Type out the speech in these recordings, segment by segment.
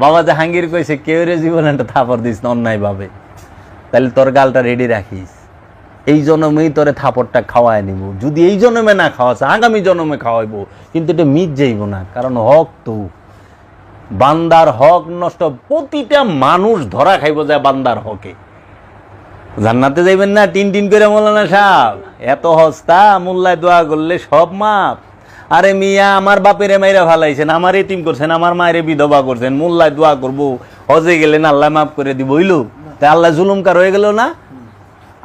বাবা জাহাঙ্গীর কইছে কেউ রে জীবনে একটা থাপড় দিস না অন্যায় ভাবে, তাহলে তোর গালটা রেডি রাখিস, এই জন্মেই তোরে থাপড়টা খাওয়ায় নিব, যদি এই জন্মে না খাওয়াছে আগামী জন্মে খাওয়াইবো, কিন্তু এটা মিট যাইব না, কারণ হক তো বান্দার হক নষ্ট, প্রতিটা মানুষ ধরা খাইব যায় বান্দার হকে। জান্নাতে যাইবেন না টিন টিন করে মৌলানা সাহেব, এত হস্তা মোল্লায় দোয়া করলে সব মাপ। আরে মিয়া আমার বাপেরে মাইরা ফালাইছেন, আমার এতিম করছেন, আমার মায়ের বিধবা করছেন, মোল্লায় দোয়া করবো, হজে গেলেন আল্লাহ মাফ করে দিব, হইলো তাই আল্লাহ জুলুমকার হয়ে গেল না?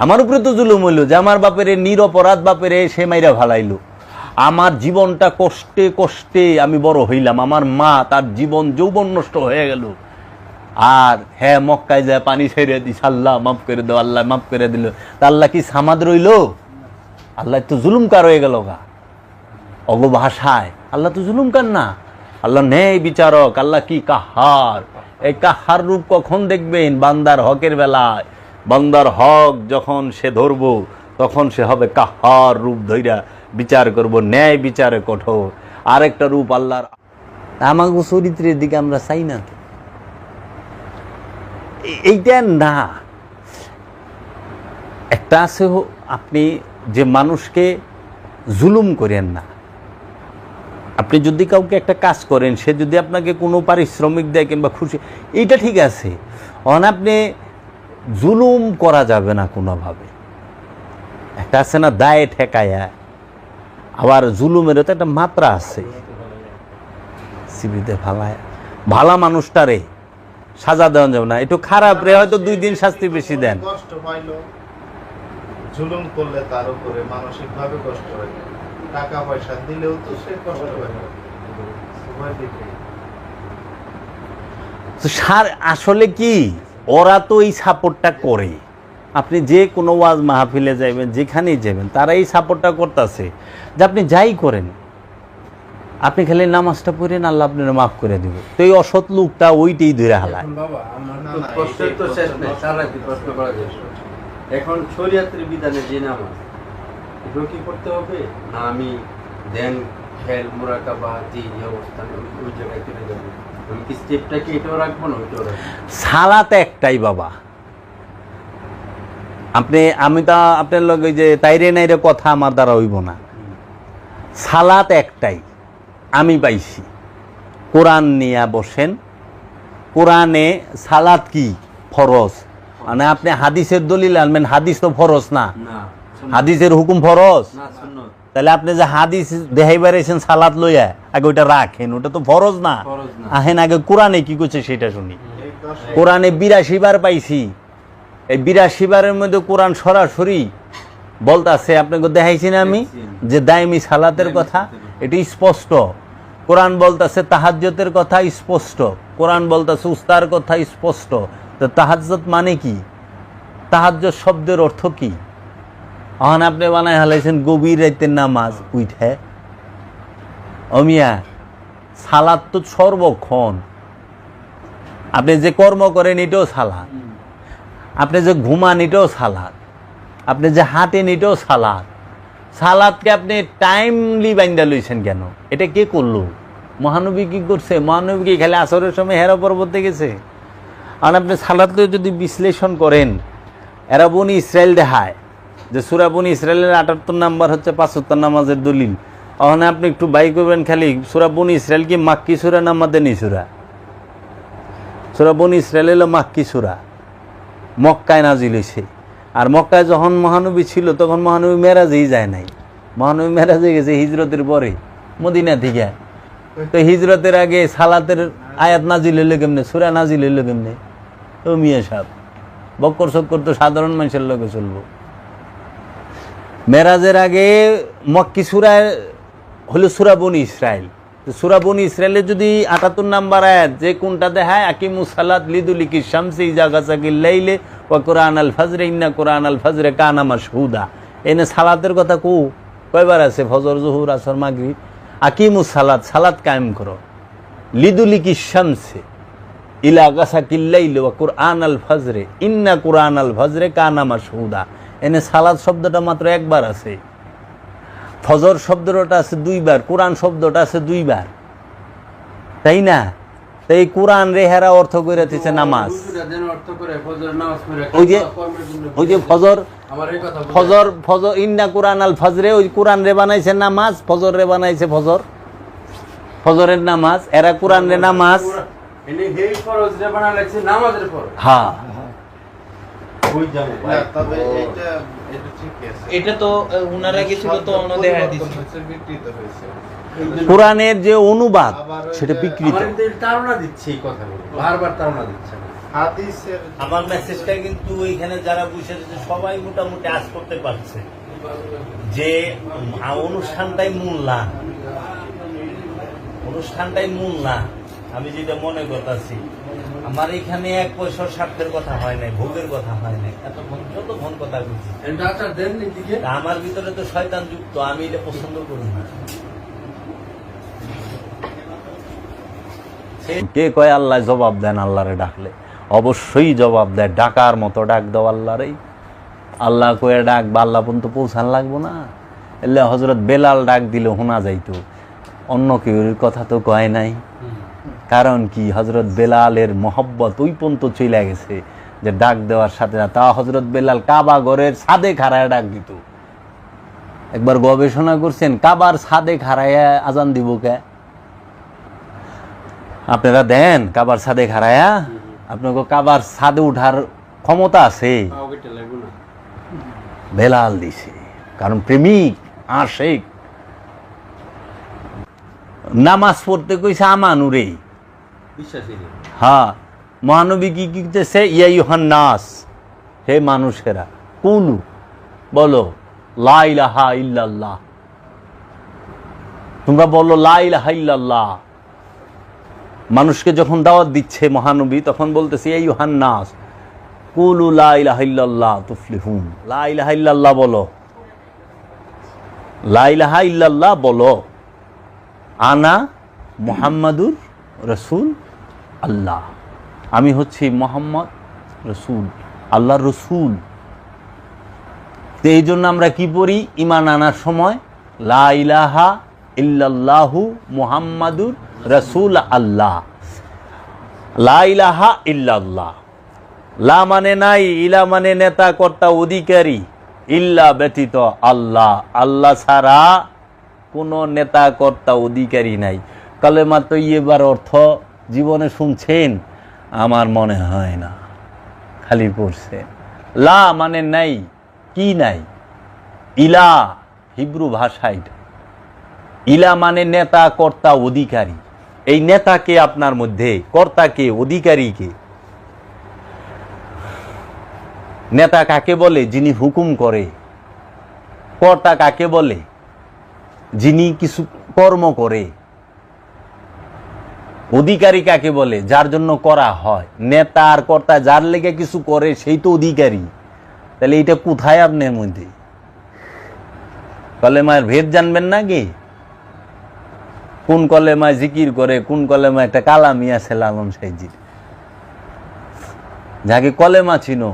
আমার উপরে তো জুলুম হইলো যে আমার বাপেরে নিরপরাধ বাপেরে সে মাইরা ফালাইলো। আমার জীবনটা কষ্টে কষ্টে আমি বড় হইলাম, আমার মা তার জীবন যৌবন নষ্ট হয়ে গেল, আর হ্যাঁ মক্কায় যায় পানি ছেড়ে দিস আল্লাহ মাফ করে দাও, আল্লাহ মাফ করে দিল, তা আল্লাহ কি সামাদ রইল? আল্লাহ তো জুলুমকার হয়ে গেল গা। অগ ভাষায় আল্লাহ তো জুলুমকার না, আল্লাহ ন্যায় বিচারক, আল্লাহ কি কাহার। এই কাহার রূপ কখন দেখবেন? বান্দার হকের বেলায়। বান্দার হক যখন সে ধরবো তখন সে হবে কাহার রূপ ধইরা বিচার করব, ন্যায় বিচারে কঠোর। আরেকটা রূপ আল্লাহর। আমাকে চরিত্রের দিকে আমরা চাই না তো, এইটা না। একটা আছে আপনি যে মানুষকে জুলুম করেন না, আপনি যদি কাউকে একটা কাজ করেন, সে যদি আপনাকে কোনো পারিশ্রমিক দেয় কিংবা খুশি, এইটা ঠিক আছে, আপনি জুলুম করা যাবে না কোনোভাবে। একটা আছে না দায়ে ঠেকায়া, আবার জুলুমেরও তো একটা মাত্রা আছে। সিবিতে ফালায় ভালা মানুষটারে সাজা দেওয়া যাবে না, একটু খারাপ রে হয়তো 2 দিন শাস্তি বেশি দেন। কষ্ট পাইলো, জুলুম করলে তার উপরে মানসিক ভাবে কষ্ট হয়, টাকা পয়সা দিলেও তো সে কষ্ট হয়। আসলে কি ওরা তো এই সাপোর্টটা করে, আপনি যে কোনো ওয়াজ মাহফিলে যাবেন, যেখানেই যাবেন, তারা এই সাপোর্টটা করতেছে যে আপনি যাই করেন, আপনি খালি নামাজটা পড়েন আল্লাহ আপনার মাফ করে দিব। তো এই অসৎ লোকটা ওইটাই ধরে হালায়। এখন শরীয়তের বিধানে যে নামাজ এগুলো কি করতে হবে না, আমি ধ্যান খেল মুরাকাবা যে অবস্থান ওই জায়গায় চলে যাবো, আমি কি স্টেপটা কি এটাও রাখবো না ওইটাও রাখবো? সালাত একটাই বাবা, আমি তো আপনার লগে যে তাইরে নাইরে কথা আমার দ্বারা হইব না। সালাত একটাই আমি পাইছি, কোরআন নিয়ে বসেন, কোরআনে সালাত কি ফরজ, মানে আপনি হাদিসের দলিল আনবেন, হাদিস তো ফরজ না, হাদিসের হুকুম ফরজ, তাহলে আপনি যে হাদিস দেখাইবার এসেন সালাত লইয়া, আগে ওইটা রাখেন, ওটা তো ফরজ না। আহেন আগে কোরআনে কি করছে সেটা শুনি। কোরআনে 82 বার পাইছি, এই 82 বারের মধ্যে কোরআন সরাসরি বলতাছে, আপনাকে দেখাইছি না আমি যে দাইমি সালাতের কথা, এটি স্পষ্ট। কোরআন বলতাছে তাহাজ্জুদের কথা স্পষ্ট, কোরআন বলতাছে উস্তার কথা স্পষ্ট। তো তাহাজ্জুদ মানে কি? তাহাজ্জুদ শব্দের অর্থ কি? এখন আপনি বানায় হালাইছেন গভীর রাতের নামাজ উঠে। অমিয়া সালাত তো সর্বক্ষণ, আপনি যে কর্ম করেন এটাও সালাত, আপনি যে ঘুমান এটাও সালাত, আপনি যে হাঁটেন এটাও সালাত। সালাদকে আপনি টাইমলি বাইন্দা লইছেন কেন? এটা কে করলো? মহানবী কি করছে? মহানবী কি খালি আসরের সময় হেরা পর্বতে গেছে? আর আপনি সালাদকে যদি বিশ্লেষণ করেন, এরা বনি ইসরায়েল দেখায় যে সূরা বনি ইসরায়েলের 78 নাম্বার হচ্ছে 75 নামাজের দলিল। ওখানে আপনি একটু বাই করবেন, খালি সূরা বনি ইসরায়েল কি মাক্কি সূরা না মাদানী সূরা? সূরা বনি ইসরায়েল হলো মাক্কি সূরা, মক্কায় নাজিল হয়েছে। আর মক্কায় যখন মহানবী ছিল তখন মহানবী মেরাজেই যায় নাই, মহানবী মেরাজে গেছে হিজরতের পরে মদিনা থেকে। তো হিজরতের আগে সালাতের আয়াত নাজিল হইলো কেমনে, সূরা নাজিল হইলো কেমনে? ও মিয়া সাহেব, বক্কর চক্কর তো সাধারণ মানুষের লোকে চলবো। মেরাজের আগে মক্কি সূরা হলো সূরা বনি ইসরায়েল। সূরা বনি ইসরায়েলের যদি 78 নাম্বার আয়াত যে কোনটা দেখায়, আকিমুস সালাত লিদুলিকি শামসি ইজা গাসাকিল লাইলে ওয়া কুরআন আল ফজর ইন্না কুরআন আল ফজরে কানা মাশহুদা। এনে সালাতের কথা কয়বার আছে? ফজর, জোহর, আসর, মাগরিব। আকিমুস সালাত, সালাত কায়েম করো, লিদুলিকি শামসি ইলা গাসাকিল লাইলে ওয়া কুরআন আল ফজরে ইন্না কুরআন আল ফজরে কানা মাশহুদা। এনে সালাত শব্দটা মাত্র একবার আছে, ফজর শব্দটা আছে 2 বার, কোরআন শব্দটা আছে 2 বার, তাই না? তো এই কোরআন রেহারা অর্থ করে দিচ্ছে নামাজ। হুজুরা যেন অর্থ করে ফজর নামাজ পড়ে ওই যে ফজর আমার এই কথা ফজর ইন্না কোরআন আল ফজরে, ওই কোরআন রে বানাইছে নামাজ, ফজর রে বানাইছে ফজরের নামাজ, এরা কোরআন রে নামাজ। এনে হেই ফরজ রে বানা লাগছে নামাজের ফরজ। হ্যাঁ ওই যাবো না, তবে এটা ঠিক আছে। এটা তো উনারা কিছু তো অন্য দেখা দিচ্ছে। বিকৃত হয়েছে। কোরআনের যে অনুবাদ আবার ওই সেটা যে বিকৃত। আমার কিন্তু তাড়না দিচ্ছে এই কথাগুলো, বারবার তাড়না দিচ্ছে। হাদিসের আমার মেসেজটা কিন্তু ওইখানে যারা বসে আছে সবাই মোটামুটি আজ করতে পারছে যে অনুষ্ঠানটাই মূল না, অনুষ্ঠানটাই মূল না। আমি যেটা মনে করতেছি, আমার এখানে 1 পয়সার স্বার্থের কথা হয় নাই, ভোগের কথা হয় নাই, যতক্ষণ কথা বলছি ডাক্তার দেন দিকে আমার ভিতরে তো শয়তান যুক্ত, আমি এটা পছন্দ করি না। কে কয় আল্লাহ জবাব দেন আল্লাহরে ডাকলে? অবশ্যই জবাব দেয়, ডাকার মতো ডাক দাও আল্লাহরেই। আল্লাহ কয়ে ডাক বা আল্লাহ পর্যন্ত পৌঁছান লাগবো না? এলে হজরত বেলাল ডাক দিলে শোনা যাইতো, অন্য কেউর কথা তো কয় নাই। কারণ কি, হজরত বেলালের মহব্বত ওই পর্যন্ত চলে গেছে যে ডাক দেওয়ার সাথে না। তা হজরত বেলাল কাবা ঘরের ছাদে খাড়ায় ডাক দিত। একবার গবেষণা করছেন কাবার ছাদে খাড়াইয়া আজান দিব কে? আপনারা দেন কাবার ছাদে খাড়ায়া? আপনাকে কাবার ছাদে উঠার ক্ষমতা আছে? বেলাল দিছে, কারণ প্রেমিক আশিক। নামাজ পড়তে কইছে আমানুরে। বিশ্বাসী হ্যাঁ, মহানবী কি কিতেছে? ইয়া ইউহান নাস, হে মানুষেরা, কুলু বলো লা ইলাহা ইল্লাল্লাহ, তোমরা বলো লা ইলাহা ইল্লাল্লাহ। মানুষকে যখন দাওয়াত দিচ্ছে মহানবী, তখন বলতেছে ইয়া ইউহান নাস কুলু লা ইলাহা ইল্লাল্লাহ তুফলিহুন। লা ইলাহা ইল্লাল্লাহ বলো, লা ইলাহা ইল্লাল্লাহ বলো। আনা মুহাম্মাদুর রসুল আল্লাহ, আমি হচ্ছি মোহাম্মদ রসুল, আল্লাহর রসুল। তো এই জন্য আমরা কি পড়ি ঈমান আনার সময়? লা ইলাহা ইল্লাল্লাহু মুহাম্মাদুর রসুল আল্লাহ। লা ইলাহা ইল্লাল্লাহ, লা মানে নাই, ইলা মানে নেতা কর্তা অধিকারী, ইল্লা ব্যতীত আল্লাহ, আল্লাহ ছাড়া কোনো নেতা কর্তা অধিকারী নাই। কালেমা তৈয়্যিবার অর্থ জীবনে শুনছেন? আমার মনে হয় না, খালি পড়ছে। লা মানে নাই, কি নাই? ইলা হিব্রু ভাষায় ইলা মানে নেতা কর্তা অধিকারী। এই নেতাকে আপনার মধ্যে, কর্তাকে, অধিকারীকে। নেতা কাকে বলে? যিনি হুকুম করে। কর্তা কাকে বলে? যিনি কিছু কর্ম করে। অধিকারী কাকে বলে? যার জন্য করা হয়। নেতা আর কর্তা যার লেগে কিছু করে সেই তো অধিকারী। তাহলে এটা কোথায় আপনার মধ্যে? কলেমার ভেদ জানবেন না কি? কোন কলেমায় জিকির করে, কোন কলেমায় একটা কালামি আছে লালন সাইজির, যাকে কলেমা চিনো।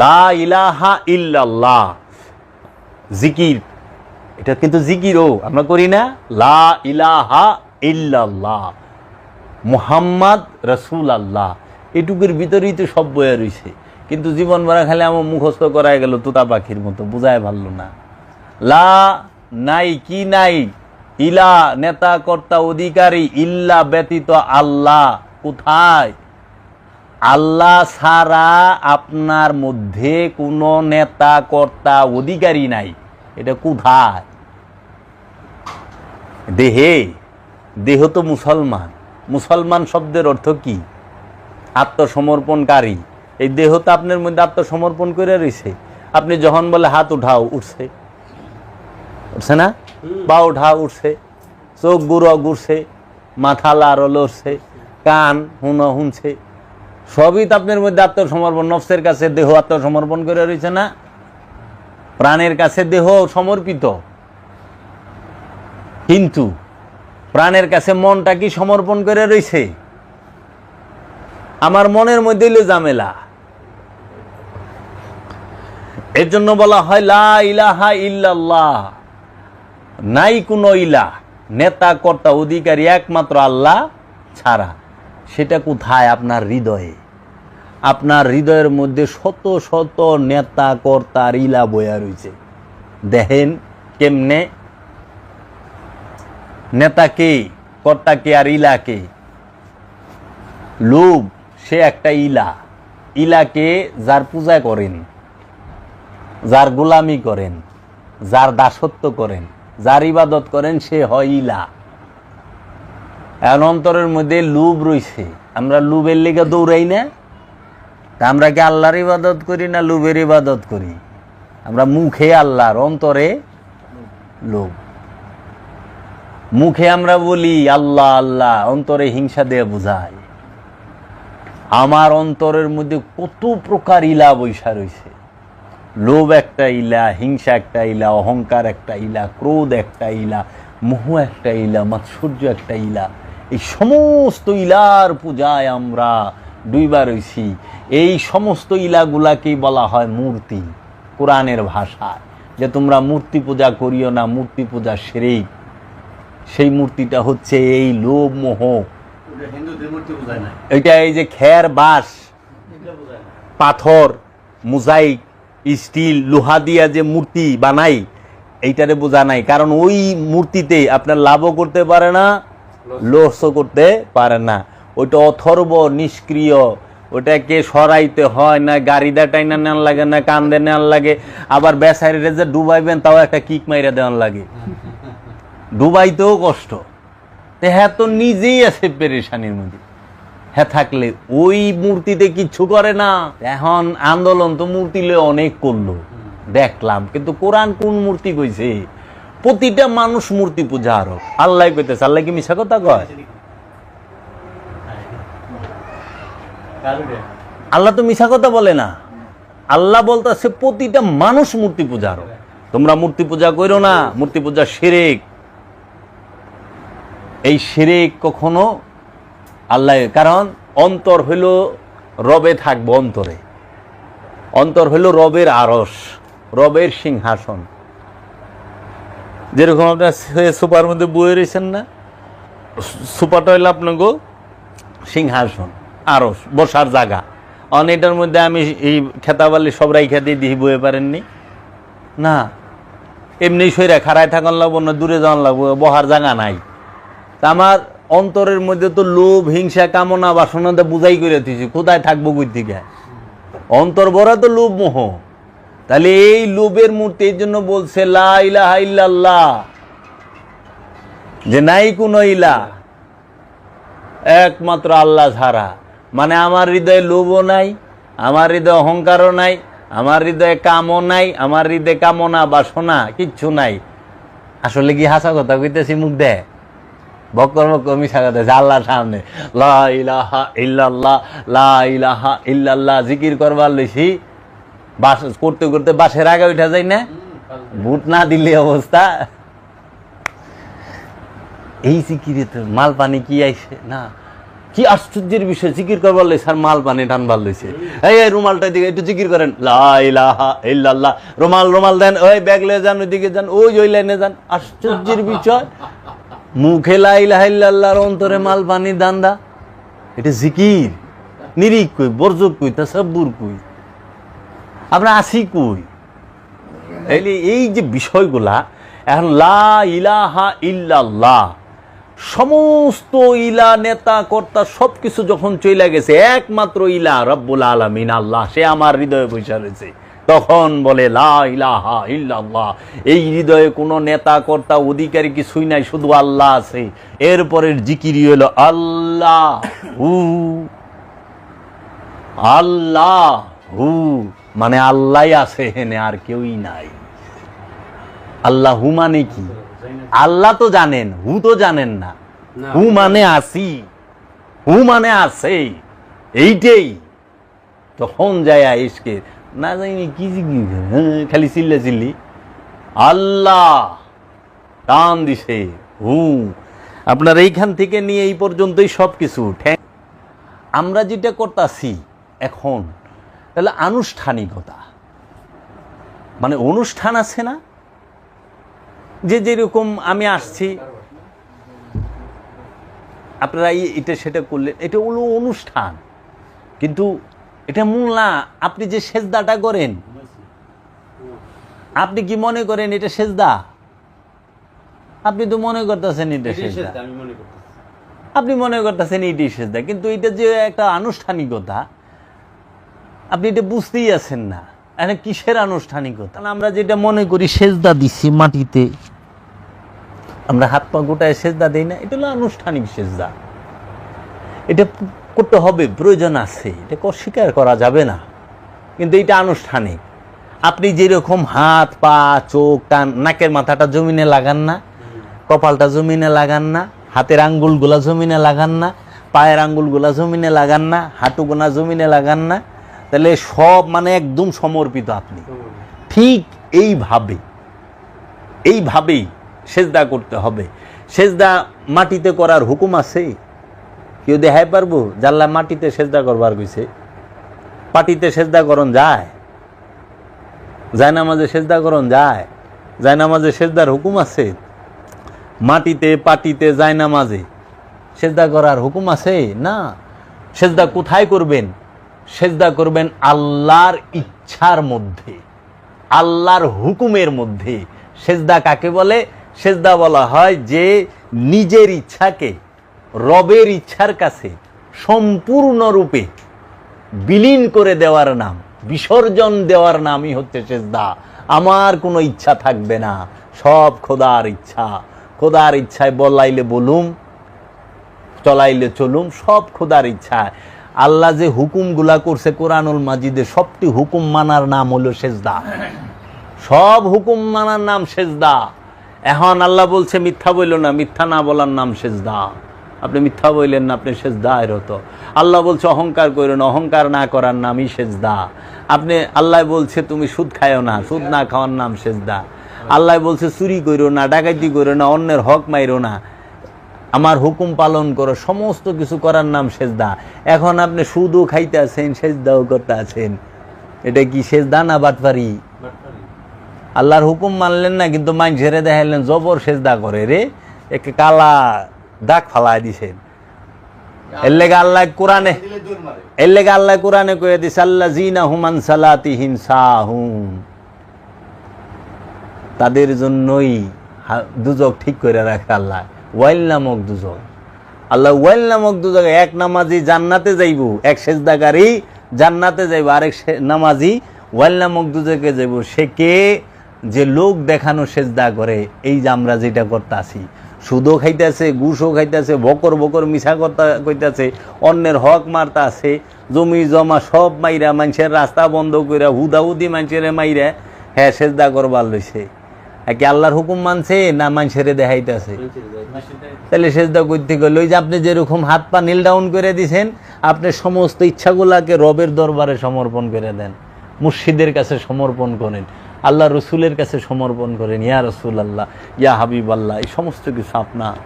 লা ইলাহা ইল্লাল্লাহ জিকির, এটা কিন্তু জিকিরও আমরা করি না। লা ইলাহা ইল্লাল্লাহ মুহাম্মদ রসুল আল্লাহ, এটুকুর ভিতরেই তো সব বয়ে রয়েছে। কিন্তু জীবন ভরা খালি আমার মুখস্থ করাই গেল তোতা পাখির মতো, বুঝায় ভালো না। লা নাই, কি নাই? ইলা নেতা কর্তা অধিকারী, ইল্লা ব্যতীত আল্লাহ। কোথায়? আল্লাহ ছাড়া আপনার মধ্যে কোনো নেতা কর্তা অধিকারী নাই। এটা কোথায়? দেহে। দেহ তো মুসলমান। মুসলমান শব্দের অর্থ কি? আত্মসমর্পণকারী। এই দেহ তো আপনার মধ্যে আত্মসমর্পণ করে রয়েছে। আপনি যখন বলে হাত উঠাও, উঠছে, উঠছে না? পা উঠাও, উঠছে। চোখ গুঁড়ো ঘুরছে, মাথা লাড়ো লড়ছে, কান হুনো শুনছে। সবই তো আপনার মধ্যে আত্মসমর্পণ। নফসের কাছে দেহ আত্মসমর্পণ করে রয়েছে না? প্রাণের কাছে দেহ সমর্পিত, কিন্তু প্রাণের কাছে মনটা কি সমর্পণ করে রয়েছে? আমার মনের মধ্যে ঝামেলা। এর জন্য বলা হয় লা ইলাহা ইল্লাল্লাহ, নাই কোনো ইলাহ, নেতা কর্তা অধিকারী একমাত্র আল্লাহ ছাড়া। সেটা কোথায়? আপনার হৃদয়ে। আপনার হৃদয়ের মধ্যে শত শত নেতা কর্তার ইলা বয়া রয়েছে। দেখেন কেমনে নেতাকে, কর্তাকে আর ইলাকে। লোভ সে একটা ইলা। ইলাকে যার পূজা করেন, যার গোলামি করেন, যার দাসত্ব করেন, যার ইবাদত করেন, সে হয় ইলা। এখন অন্তরের মধ্যে লোভ রয়েছে, আমরা লোভের লেগে দৌড়াই না। তা আমরা কি আল্লাহর ইবাদত করি না লোভের ইবাদত করি? আমরা মুখে আল্লাহর, অন্তরে লোভ। মুখে আমরা বলি আল্লাহ আল্লাহ, অন্তরে হিংসা দিয়ে বোঝাই। আমার অন্তরের মধ্যে কত প্রকার ইলা বৈশা রয়েছে। লোভ একটা ইলা, হিংসা একটা ইলা, অহংকার একটা ইলা, ক্রোধ একটা ইলা, মোহ একটা ইলা, মাৎসর্য একটা ইলা। এই সমস্ত ইলার পূজায় আমরা ডুইবা রয়েছি। এই সমস্ত ইলাগুলাকেই বলা হয় মূর্তি কোরআনের ভাষায়। যে তোমরা মূর্তি পূজা করিও না, মূর্তি পূজা শিরক। সেই মূর্তিটা হচ্ছে এই লোভ মোহ। এটা এই যে খের, বাঁশ, পাথর, মোজাইক, স্টিল, লোহা দিয়া যে মূর্তি বানাই, এইটারে বোঝা নাই। কারণ ওই মূর্তিতে আপনার লাভও করতে পারে না, লসও করতে পারে না। ওইটা অথর্ব, নিষ্ক্রিয়। ওটাকে সরাইতে হয় না, গাড়িদা টাইনা নেওয়ার লাগে না, কান্দে নেওয়ার লাগে। আবার বেসাইরে যে ডুবাইবেন তাও একটা কিক মাইরা দেওয়ার লাগে, ডুবাইতেও কষ্ট। তো হ্যাঁ তো নিজেই আছে পেরেশানির মধ্যে। হ্যাঁ থাকলে ওই মূর্তিতে কিচ্ছু করে না। এখন আন্দোলন তো মূর্তি লয়ে অনেক করলো দেখলাম, কিন্তু কোরআন কোন মূর্তি কইছে? প্রতিটা মানুষ মূর্তি পূজা আরো। আল্লাহ কইতেছে, আল্লাহ কি মিছা কথা কয়? আল্লাহ তো মিছা কথা বলে না। আল্লাহ বলতেছে প্রতিটা মানুষ মূর্তি পূজা আরো। তোমরা মূর্তি পূজা করো না, মূর্তি পূজা শিরক। এই শিরক কখনো আল্লাহ, কারণ অন্তর হইল রবে থাকবো, অন্তরে অন্তর হইল রবের আরশ, রবের সিংহাসন। যেরকম আপনার সুপার মধ্যে বয়ে রয়েছেন না, সুপারটা হইল আপনাকে সিংহাসন, আরশ, বসার জায়গা। অনেকটার মধ্যে আমি এই খেতাবালি সব রাইখা দিয়ে দিই, বয়ে পারেননি না। এমনি সইরা খাড়ায় থাকান লাগবো না, দূরে যাওয়ান লাগবো, বহার জায়গা নাই। তা আমার অন্তরের মধ্যে তো লোভ, হিংসা, কামনা, বাসনাতে বুঝাই করে দিয়েছি, কোথায় থাকবো কই থেকে? অন্তর ভরা তো লোভ মোহ। তাহলে এই লোভের মূর্তি এই জন্য বলছে লা ইলাহা ইল্লাল্লাহ, যে নাই কোনো ইলা, একমাত্র আল্লাহ ছাড়া। মানে আমার হৃদয়ে লোভও নাই, আমার হৃদয়ে অহংকারও নাই, আমার হৃদয়ে কামও নাই, আমার হৃদয়ে কামনা বাসনা কিচ্ছু নাই। আসলে কি হাসা কথা কইতেছি মুখ দেয়? বক্কর বক্কর মিশা কথা। আল্লাহর সামনে লা ইলাহা ইল্লাল্লাহ, লা ইলাহা ইল্লাল্লাহ জিকির করবার লইছি, বাস করতে করতে বাসের আগে উঠা যায় না, বুট না দিলে অবস্থা। এই জিকিরে তো মাল পানি কি আইছে না? কি আশ্চর্যের বিষয়, জিকির করবার লইছে আর মাল পানি টানবার লইছে। এই রুমালটা দিকে একটু জিকির করেন, লা ইলাহা ইল্লাল্লাহ। রুমাল রুমাল দেন, ওই ব্যাগ লয়ে যান, ওইদিকে যান, ওই লাইনে যান। আশ্চর্যের বিষয়, মুখে লা ইলাহা ইল্লাল্লাহর অন্তরে মাল পানি দান্দা। এটা জিকির? নিরিক কই, বর্জক কই, তাসাব্বুর কই, আমরা আসি কই? এই যে বিষয়গুলা, এখন লা ইলাহা ইল্লাল্লাহ, সমস্ত ইলা, নেতা কর্তা সবকিছু যখন চলে গেছে, একমাত্র ইলা রব্বুল আলামিন আল্লাহ, সে আমার হৃদয়ে বসে রয়েছে। তখন বলে লা ইলাহা ইল্লাল্লাহ। এই হৃদয়ে কোনো নেতা কর্তা অধিকারী কিছুই নাই, শুধু আল্লাহ আছে। এরপরের জিকিরি হলো আল্লাহ হু, আল্লাহ হু, মানে আল্লাহ আছে হেনে, আর কেউই নাই। আল্লাহ হু মানে কি? আল্লাহ তো জানেন, হু তো জানেন না। হু মানে আসি, হু মানে আছে, এইটাই। তখন যায় ইসকে না জানি কি খালি চিল্লা চিল্লি, আল্লাহ টান দিছে হু। আপনার এইখান থেকে নিয়ে এই পর্যন্তই সব কিছু। আমরা যেটা করতেছি এখন, তাহলে আনুষ্ঠানিকতা, মানে অনুষ্ঠান আছে না, যে যেরকম আমি আসছি, আপনারা এটা সেটা করলেন, এটা হলো অনুষ্ঠান, কিন্তু এটা মূল না। আপনি যে সেজদাটা করেন, আপনি কি মনে করেন এটা সেজদা? আপনি তো মনে করতেছেন এটা এটাই সেজদা, সেজদা, আমি মনে করতেছি। আপনি মনে করতেছেন এটাই সেজদা, কিন্তু এটা যে একটা আনুষ্ঠানিকতা, আপনি এটা বুঝতেই আছেন না। এখানে কিসের আনুষ্ঠানিকতা? আমরা যেটা মনে করি সেজদা দিচ্ছি মাটিতে, আমরা হাত পা গোটায় সেজদা দিই না, এটা হলো আনুষ্ঠানিক সেজদা। এটা করতে হবে, প্রয়োজন আছে, এটা অস্বীকার করা যাবে না, কিন্তু এটা আনুষ্ঠানিক। আপনি যেরকম হাত পা চোখ কান নাকের মাথাটা জমিনে লাগান না, কপালটা জমিনে লাগান না, হাতের আঙ্গুলগুলা জমিনে লাগান না, পায়ের আঙ্গুলগুলা জমিনে লাগান না, হাঁটুগোনা জমিনে লাগান না, তাহলে সব মানে একদম সমর্পিত আপনি। ঠিক এইভাবেই সেজদা করতে হবে। সেজদা মাটিতে করার হুকুম আছে? কেউ দেখাই পারবো জাল্লা মাটিতে সেজদা করবার কইছে? পাটিতে সেজদা করণ যায়? জায়নামাজে সেজদা করণ যায়? জায়নামাজে সেজদার হুকুম আছে? মাটিতে পাটিতে জায়নামাজে সেজদা করার হুকুম আছে? না। সেজদা কোথায় করবেন? সেজদা করবেন আল্লাহর ইচ্ছার মধ্যে, আল্লাহর হুকুমের মধ্যে। সেজদা কাকে বলে? সেজদা বলা হয় যে নিজের ইচ্ছাকে রবের ইচ্ছার কাছে সম্পূর্ণরূপে বিলীন করে দেওয়ার নাম, বিসর্জন দেওয়ার নামই হচ্ছে সেজদা। আমার কোনো ইচ্ছা থাকবে না, সব খোদার ইচ্ছা। খোদার ইচ্ছায় বলাইলে বলুম, চলাইলে চলুম, সব খোদার ইচ্ছা। আল্লাহ যে হুকুমগুলা করছে কোরআনুল মাজিদে, সবটি হুকুম মানার নাম হলো সেজদা। সব হুকুম মানার নাম সেজদা। এখন আল্লাহ বলছে মিথ্যা বলল না, মিথ্যা না বলার নাম সেজদা। আপনি মিথ্যা বললেন না, আপনি সেজদায় রত। আল্লাহ বলছে অহংকার করো না, অহংকার না করার নামই সেজদা। আপনি আল্লাহ বলছে তুমি সুদ খায়ও না, সুদ না খাওয়ার নাম সেজদা। আল্লাহ বলছে চুরি করো না, ডাকাতি করো না, অন্যের হক মাইরো না, আমার হুকুম পালন করো, সমস্ত কিছু করার নাম সেজদা। এখন আপনি সুদও খাইতে আছেন, সেজদাও করতে আছেন, এটা কি সেজদা না বাটপারি? আল্লাহর হুকুম মানলেন না, কিন্তু মানুষেরে দেখাইলেন জবর সেজদা করে রে, একে কালা দাগ ফালাই দিছেন। এর লেগে আল্লাহ কোরআনে, এর লেগে আল্লাহ কোরআনে কয়ে দিছে আল্লাযীনা হুম আন সালাতিহিম সাহুন, তাদের জন্যই দুজক ঠিক করে রাখে আল্লাহ, ওয়াইল নামক দুজক। আল্লাহ ওয়াইল নামক দুজক, এক নামাজি জান্নাতে যাইব, এক সেজদাকারী জান্নাতে যাইব, আরেক নামাজি ওয়াইল নামক দুজকে যাইব। সে কে? যে লোক দেখানো সেজদা করে। এই যে আমরা যেটা করতে আসি, সুদও খাইতেছে, ঘুষও খাইতেছে, বকর বকর মিছা কথা কইতেছে, অন্যের হক মারতে আছে, জমি জমা সব মাইরা, মানুষের রাস্তা বন্ধ কইরা হুদাহুদি মানুষের মাইরা হ্যাঁ সেজদা করবার লইছে। কি আল্লাহর হুকুম মানছে না মানুষের দেখাইতেছে? তাহলে সেজদা করতে গেলে ওই যে আপনি যেরকম হাত পা নীল ডাউন করে দিছেন, আপনি সমস্ত ইচ্ছাগুলাকে রবের দরবারে সমর্পণ করে দেন, মুর্শিদের কাছে সমর্পণ করেন, আল্লাহ রসুলের কাছে সমর্পণ করেন। ইয়া রসুল আল্লাহ, ইয়া হাবিব আল্লাহ, এই সমস্ত কিছু আপনার,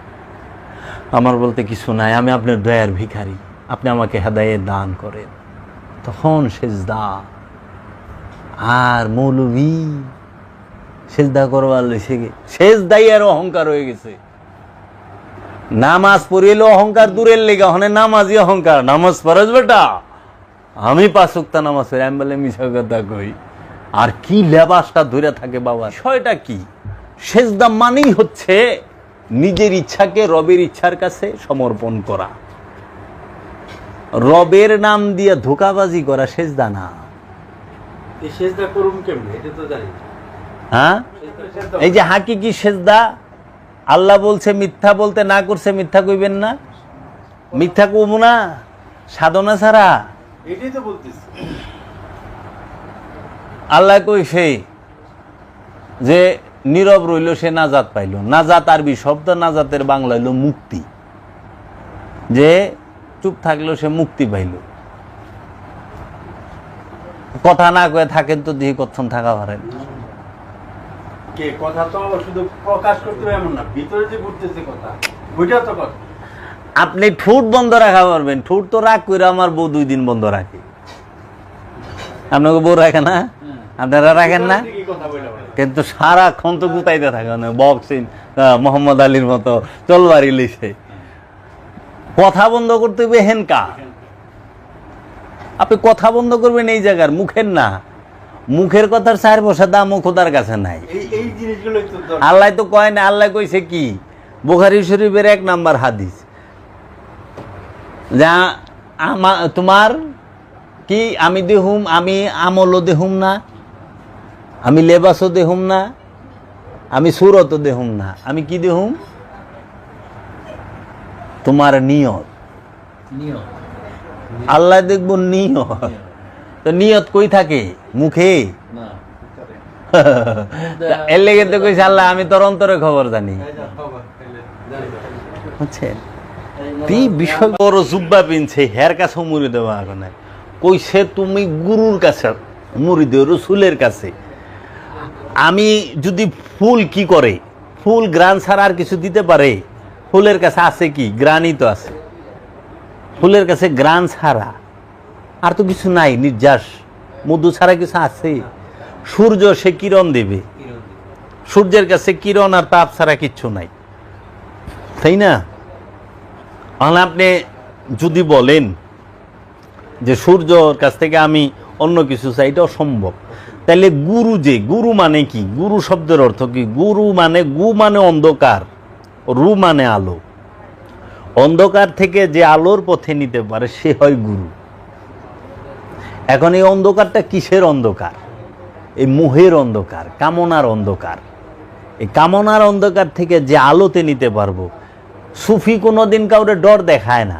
আমার বলতে কিছু নাই, আমি আপনার দয়ার ভিখারি, আপনি আমাকে হেদায়েত দান করেন। তখন সেজদা। আর মৌলভী সেজদা করবার লইছে, সেজদাই আর অহংকার হয়ে গেছে। নামাজ পড়িলে অহংকার দূরের লেগে, ওখানে নামাজই অহংকার। নামাজ পড়াস বেটা, আমি 5 ওয়াক্ত নামাজ পড়ি, আমি বলে মিছা কথা কই। আর কি লেবাসটা ধরে থাকে বাবা। বিষয়টা কি? সেজদা মানেই হচ্ছে নিজের ইচ্ছাকে রবের ইচ্ছার কাছে সমর্পণ করা। রবের নাম দিয়ে ধোঁকাবাজি করা সেজদা না। এই সেজদা করুম কেমনে এটা তো জানি। হ্যাঁ, এই যে হাকিকি সেজদা, আল্লাহ বলছে মিথ্যা বলতে না করছে, মিথ্যা কইবেন না, মিথ্যা কইব না সাধনা ছাড়া। এটাই তো বলতেছি। আল্লাহ কইছে যে নীরব রইল সে নাজাত পাইল। নাজাত আরবি শব্দ, নাজাতের বাংলা হইল মুক্তি। যে চুপ থাকলো সে মুক্তি পাইল। কথা না কয়ে থাকেন তো দেখি কতক্ষণ থাকা পারেন। কে কথা তো শুধু প্রকাশ করতে হবে এমন না, ভিতরে যে ঘুরতেছে কথা, ওইটা তো কথা। আপনি ঠোঁট বন্ধ রাখা পারবেন, ঠোঁট তো রাখ করে আমার বউ 2 দিন বন্ধ রাখে। আপনাকে বউ রাখে না? আপনারা রাখেন না? কিন্তু সারাক্ষণ তো গুতাইতে থাকে না, বক্সিং মোহাম্মদ আলীর মতো চলবারি লিছে। কথা বন্ধ করতে হবে হেনকা, আপনি কথা বন্ধ করবেন এই জায়গার, মুখের না। মুখের কথার 4 পয়সা দামও খোদার কাছে নাই। এই জিনিসগুলোই তো দরকার। আল্লাহ তো কয় না, আল্লাহ কইছে কি, বুখারী শরীফের 1 নাম্বার হাদিস, যা তোমার কি আমি দেহুম, আমি আমলও দেহুম না, আমি লেবাসও দেহুম না, আমি সুরতও দেহুম না, আমি কি দেহুম, তোমার নিয়ত। নিয়ম আল্লাহ দেখবো নিয়ত। তো নিয়ত কই থাকে? মুখে। না এর লেগে তো কইছে আল্লাহ আমি তোর অন্তরে খবর জানি, বুঝছেন? এই বিষয় বড় জুব্বা পিনছে, হের কাছে মুড়ি দেওয়া এখন কইছে তুমি গুরুর কাছে মুড়ি দেও, রসুলের কাছে। আমি যদি ফুল কি করে, ফুল গ্রান ছাড়া আর কিছু দিতে পারে? ফুলের কাছে আছে কি? গ্রানই তো আছে। ফুলের কাছে গ্রান ছাড়া আর তো কিছু নাই, নির্যাস মধু ছাড়া কিছু আছে? সূর্য সে কিরণ দেবে, সূর্যের কাছে কিরণ আর তাপ ছাড়া কিচ্ছু নাই, তাই না? তাহলে আপনি যদি বলেন যে সূর্যর কাছ থেকে আমি অন্য কিছু চাই, এটাও সম্ভব। তাহলে গুরু, যে গুরু মানে কি, গুরু শব্দের অর্থ কি? গুরু মানে, গু মানে অন্ধকার, রু মানে আলো। অন্ধকার থেকে যে আলোর পথে নিতে পারে সে হয় গুরু। এখন এই অন্ধকারটা কিসের অন্ধকার? এই মোহের অন্ধকার, কামনার অন্ধকার। এই কামনার অন্ধকার থেকে যে আলোতে নিতে পারবো। সুফি কোনোদিন কাউরে ডর দেখায় না,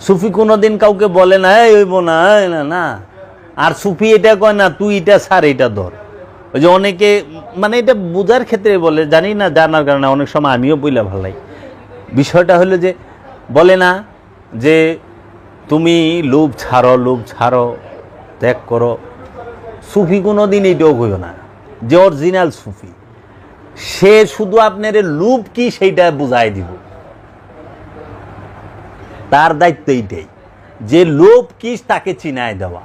সুফি কোনোদিন কাউকে বলে না এই হইব না, না না। আর সুফি এটা কয় না তুই এটা ছাড়, এটা ধর। ওই যে অনেকে মানে এটা বোঝার ক্ষেত্রে বলে, জানি না, জানার কারণে অনেক সময় আমিও বইলা ভালাই। বিষয়টা হলো যে বলে না যে তুমি লোভ ছাড়ো, লোভ ছাড়ো, ত্যাগ করো। সুফি কোনোদিন এইটাও কইও না, যে অরিজিনাল সুফি সে শুধু আপনার লোভ কি সেইটা বুঝাই দিব। তার দায়িত্ব এইটাই যে লোভ কি তাকে চিনায় দেওয়া,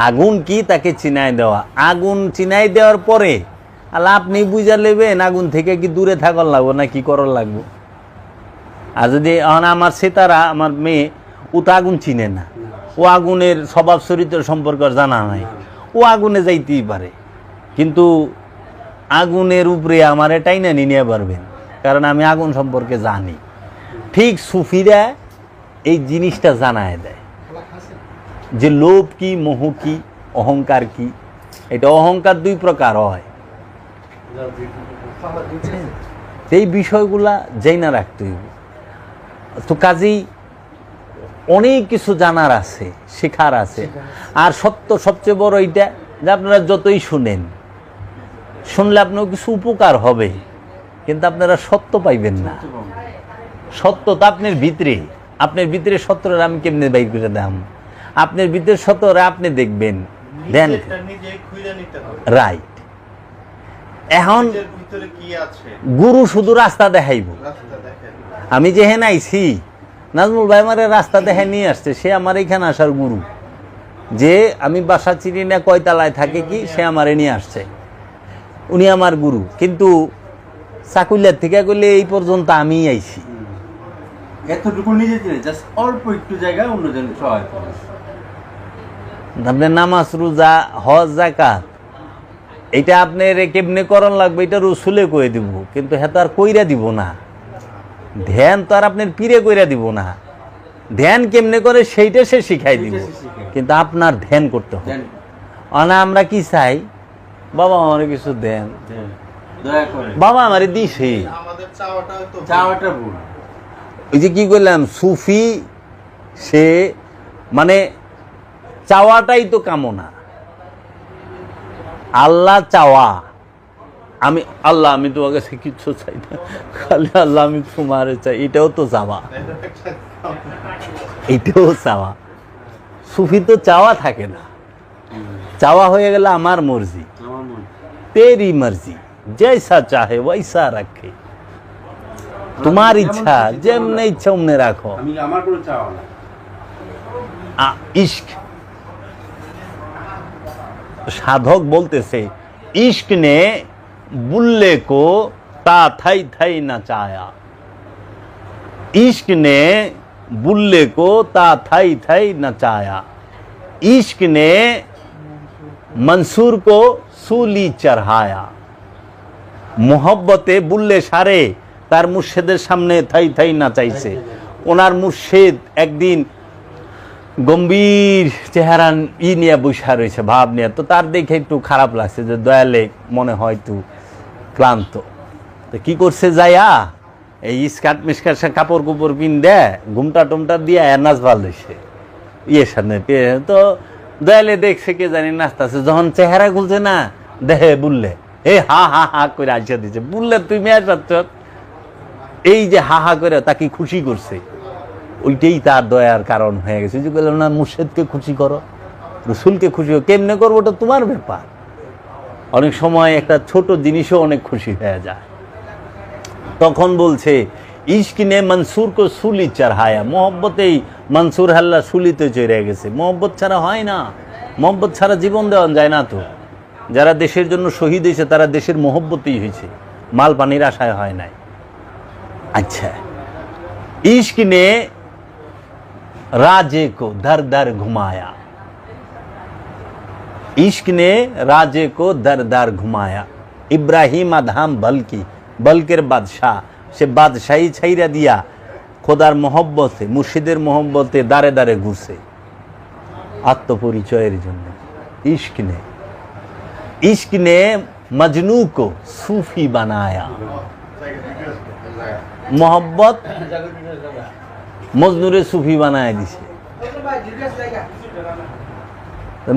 আগুন কি তাকে চিনায় দেওয়া। আগুন চিনাই দেওয়ার পরে আল্লাহ আপনি বুঝা নেবেন আগুন থেকে কি দূরে থাকার লাগবো না কি করার লাগবো। আর যদি আমার সেতারা, আমার মেয়ে, ও তো আগুন চিনে না, ও আগুনের স্বভাব চরিত্র সম্পর্কে জানা নাই, ও আগুনে যাইতেই পারে, কিন্তু আগুনের উপরে আমার এটাই না নিয়ে পারবেন, কারণ আমি আগুন সম্পর্কে জানি। ঠিক সুফিরা এই জিনিসটা জানায় দেয় যে লোভ কি, মোহ কি, অহংকার কি। এটা অহংকার 2 প্রকার হয়। এই বিষয়গুলা জানা রাখতে হইব। তো কাজেই অনেক কিছু জানার আছে, শেখার আছে। আর সত্য সবচেয়ে বড় এইটা যে আপনারা যতই শুনেন, শুনলে আপনার কিছু উপকার হবে, কিন্তু আপনারা সত্য পাইবেন না। সত্য তো আপনার ভিতরে, আপনার ভিতরে সত্যটা আমি কেমনে বাইর করে দাম, আপনার ভিতরে সত্যরা আপনি দেখবেন, দেন নিজেই খুঁজে নিতে হবে রাইট। এখন নিজের ভিতরে কি আছে, গুরু শুধু রাস্তা দেখাইব। রাস্তা দেখেন। আমি যেহেন আইছি, নাজমুল ভাই আমার রাস্তা দেখে নিয়ে আসছে, সে আমার এখানে আসার গুরু। যে আমি বাসা চিনি না, কয়তালায় থাকে কি, সে আমারে নিয়ে আসছে, উনি আমার গুরু। কিন্তু চাকুলিয়ার থেকে করলে এই পর্যন্ত আমি আইছি। এতটুকু নিজে চিনে, জাস্ট অল্প একটু জায়গায় অন্যজন সহায় করে। আপনার নামাজ, রোজা, হজ, যাকাত, এটা আপনার কেমনে করণ লাগবে এটা রসুলে কয়ে দিব, কিন্তু হ্যাঁ তো আর কইরা দিব না। ধ্যান তো আর আপনার পীরে কইরা দিব না, ধ্যান কেমনে করে সেইটা সে শিখাই দিব, কিন্তু আপনার ধ্যান করতে হবে। না আমরা কি চাই, বাবা আমার কিছু দেন, দয়া করে বাবা আমারে দিছে, আমাদের চাওয়াটা হয়তো চাওয়াটা ভুল। ওই যে কি করলাম, সুফি সে মানে চাওয়াটাই তো কামনা। আল্লাহ চাওয়া, আমি আল্লাহ আমি তোমার কাছে কিচ্ছু চাই না, খালি আল্লাহ আমি তোমার চাই, এটাও তো চাওয়া, এটাও চাওয়া। সুফি তো চাওয়া থাকে না, চাওয়া হয়ে গেলে আমার মর্জি, আমার মনে তেরি মর্জি, জৈসা চাহে ওইসা রাখে, তোমার ইচ্ছা, যেমনে ইচ্ছা অমনে রাখো। আমি আমার কোনো চাওয়া না। ইশক, সাধক বলতেছে ইশক নে বুল্লে কো তা থাই থাই না চায়া। इश्क ने बुल्ले को ता थाई थाई नचाया, इश्क ने मंसूर को सूली चढ़ाया। মোহব্বতে বুল্লে সারে তার মুর্শেদের সামনে থাই থাই নাচাইছে। ওনার মুর্শেদ একদিন গম্ভীর চেহারা নিয়ে বসা রয়েছে, ভাব নিয়ে, তো তার দেখে একটু খারাপ লাগছে যে দয়ালে মনে হয় একটু ক্লান্ত। তো কি করছে, যাইয়া এই স্কার্ট মিস্কার্ট কাপড় কুপড় পিন দেয়, ঘুমটা টুমটা দিয়ে নাচ ভাল দিছে ইয়ের সামনে। তো দয়ালে দেখছে কে জানি নাচতেছে, যখন চেহারা খুলছে না দেহে বুললে এই হা হা হা করে আসিয়া দিচ্ছে। বুললে তুই মেয়াজ পাচ্ছ, এই যে হা হা করে তাকে খুশি করছে, ওইটাই তার দয়ার কারণ হয়ে গেছে। যে বললাম না, মুর্শেদকে খুশি করো, রসুলকে খুশি করো, কেমনে করবো ওটা তোমার ব্যাপার। অনেক সময় একটা ছোট জিনিসও অনেক খুশি হয়ে যায়। তখন বলছে ইশক নে মনসুর কো সুলি চড়ায়া, মোহব্বতেই মনসুর হাল্লা সুলিতে চড়ে গেছে। মোহব্বত ছাড়া হয় না, মোহব্বত ছাড়া জীবন দেওয়া যায় না। তো যারা দেশের জন্য শহীদ হয়েছে তারা দেশের মোহব্বতেই হয়েছে, মাল পানির আশায় হয় নাই। আচ্ছা, इश्क ने राजे को दर दर घुमाया, इश्क ने राजे को दर दर घुमाया। इब्राहिम आधाम बल्कि बल्केर बादशाह, से बादशाही ছাইরা দিয়া খোদার মোহব্বতে, মুর্শিদের মোহব্বতে দারে দারে ঘুরছে আত্মপরিচয়ের জন্য। इश्क ने मजनू को सूफी बनाया, मोहब्बत মজনুরে সুফি বানায় দিছে।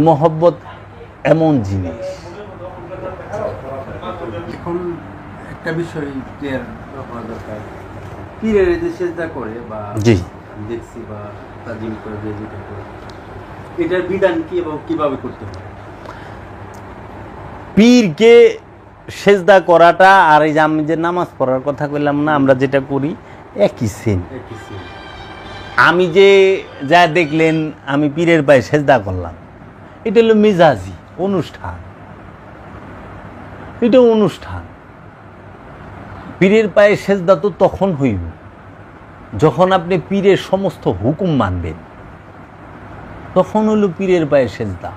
মোহব্বত এমন জিনিস। এখন একটা বিষয় ক্লিয়ার হওয়া দরকার, পীরের যে সেজদা করে বা জি দেখছি বা তাজিম করে যে যেটা করে, এটার বিধান কি এবং কিভাবে করতে হবে? পীরকে সেজদা করাটা আর এই যে আমি যে নামাজ পড়ার কথা কইলাম না, আমরা যেটা করি একই সেম। আমি যে যা দেখলেন আমি পীরের পায়ে সেজদা করলাম, এটা হলো মিজাজি অনুষ্ঠান, এটা অনুষ্ঠান। পীরের পায়ে সেজদা তো তখন হইব যখন আপনি পীরের সমস্ত হুকুম মানবেন, তখন হলো পীরের পায়ে সেজদা।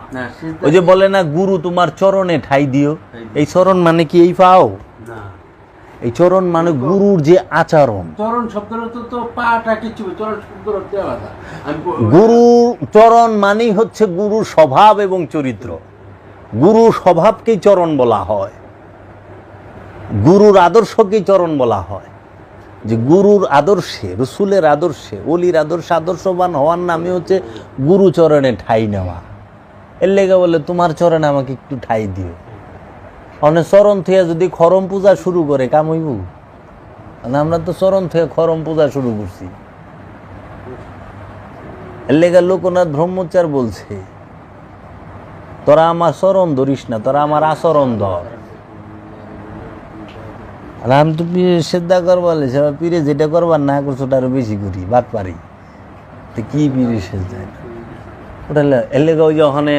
ওই যে বলে না, গুরু তোমার চরণে ঠাই দিও, এই চরণ মানে কি এই পাও না, এই চরণ মানে গুরুর যে আচরণ। চরণ শব্দের তো পাটা কিছু, চরণ শব্দের অর্থ আলাদা। গুরু চরণ মানেই হচ্ছে গুরুর স্বভাব এবং চরিত্র। গুরুর স্বভাবকেই চরণ বলা হয়, গুরুর আদর্শকেই চরণ বলা হয়। যে গুরুর আদর্শে, রসুলের আদর্শে, অলির আদর্শে আদর্শবান হওয়ার নামে হচ্ছে গুরু চরণে ঠাই নেওয়া। এর লেগে বলে তোমার চরণে আমাকে একটু ঠাই দিও। অনেক চরণ থেকে যদি খরম পূজা শুরু করে কাম হইব? আমরা তো চরণ থেকে খরম পূজা শুরু করছি। এর লেগে লোকনাথ ব্রহ্মচার বলছে, তোরা আমার চরণ ধরিস না, তোরা আমার আচরণ ধর। আর আমি তো পীরে সেদ্ধা করবার লেছে, পীরে যেটা করবার না করছো ওটা আরো বেশি করি, বাদ পারি। তো কি পীরে সেদ্ধা ওটা এর লেগে ওই যে ওখানে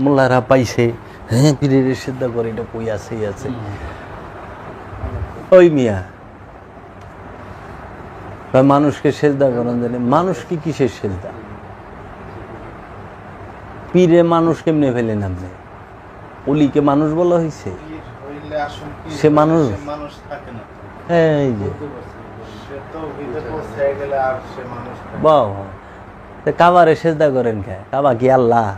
মোল্লারা পাইছে, হ্যাঁ পীরের সেদ্ধা করে, এটা কই আছে আছে। ওই মিয়া মানুষকে সেজদা করেন জানে, মানুষ কি কিসের সেজদা? পীরে মানুষ কেমনে ফেলেন আপনি? অলিকে মানুষ বলা হয়েছে? সে মানুষ থাকে না, এই যে সে তো ভিতরে পৌঁছে গেলে আর সে মানুষ থাকে না। বাহ, কাবারে সেজদা করেন কে? কাবা কি আল্লাহ?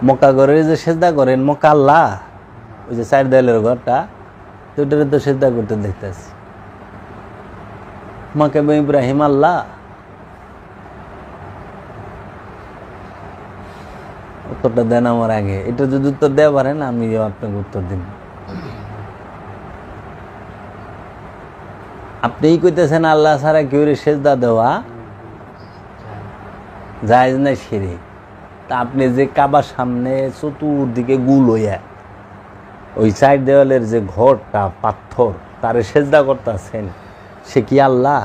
মক্কা ঘরে যে সেজদা করেন, মক্কা আল্লাহ? ওই যে 4 দেয়ালের ঘরটা, তো ওটারে তো সেজদা করতে দেখতেছি। মাকাম ইব্রাহিম আল্লাহ? উত্তরটা দেন আমার আগে। এটা যদি উত্তর দেওয়া পারেন আমি আপনাকে উত্তর দিন। আপনিই কইতেছেন আল্লাহ ছাড়া কেউ সেজদা দেওয়া জায়েজ না, শিরক। তা আপনি যে কাবার সামনে চতুর্দিকে গুল হইয়া ওই 4 দেওয়ালের যে ঘরটা পাথর, তারে সেজদা করতেছেন, সে কি আল্লাহ?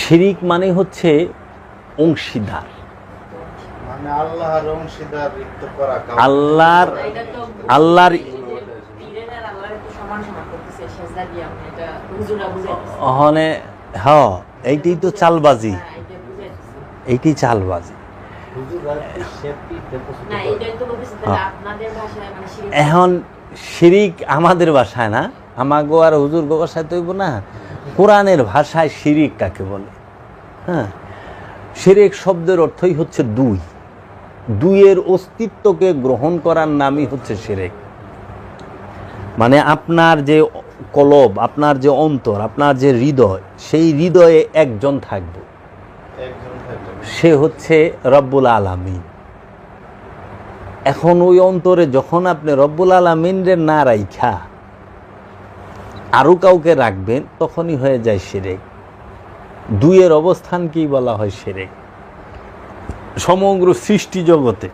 শিরিক মানে হচ্ছে অংশীদার। মানে আল্লাহর অংশীদারিত্ব করা আল্লাহর এটা তো আল্লাহর পীরের আর আল্লাহর একটু সমান সমান করতেছে সেজদা দিয়ে আপনি এটা হুজুরা বুঝাইতেছে ওখানে এইটাই তো চালবাজি, হ্যাঁ এটা বুঝাইতেছে এইটি চালবাজি। না এটাই তো বলতেছে তাহলে আপনাদের ভাষায় মানে শিরিক এখন শিরিক আমাদের ভাষায় না, আমাগো আর হুজুর গো ভাষায় তৈব না, কোরআনের ভাষায় শিরিক কাকে বলে? হ্যাঁ, শিরিক শব্দের অর্থই হচ্ছে দুই, দুইয়ের অস্তিত্বকে গ্রহণ করার নামই হচ্ছে শিরিক। মানে আপনার যে কলব, আপনার যে অন্তর, আপনার যে হৃদয়, সেই হৃদয়ে একজন থাকবে, একজন থাকবে। সে হচ্ছে রব্বুল আলামিন। এখন ওই অন্তরে যখন আপনি রব্বুল আলামিনরে না রাইখা আরো কাউকে রাখবেন, তখনই হয়ে যায় শিরক। দুইয়ের অবস্থানকেই বলা হয় শিরক। সমগ্র সৃষ্টি জগতে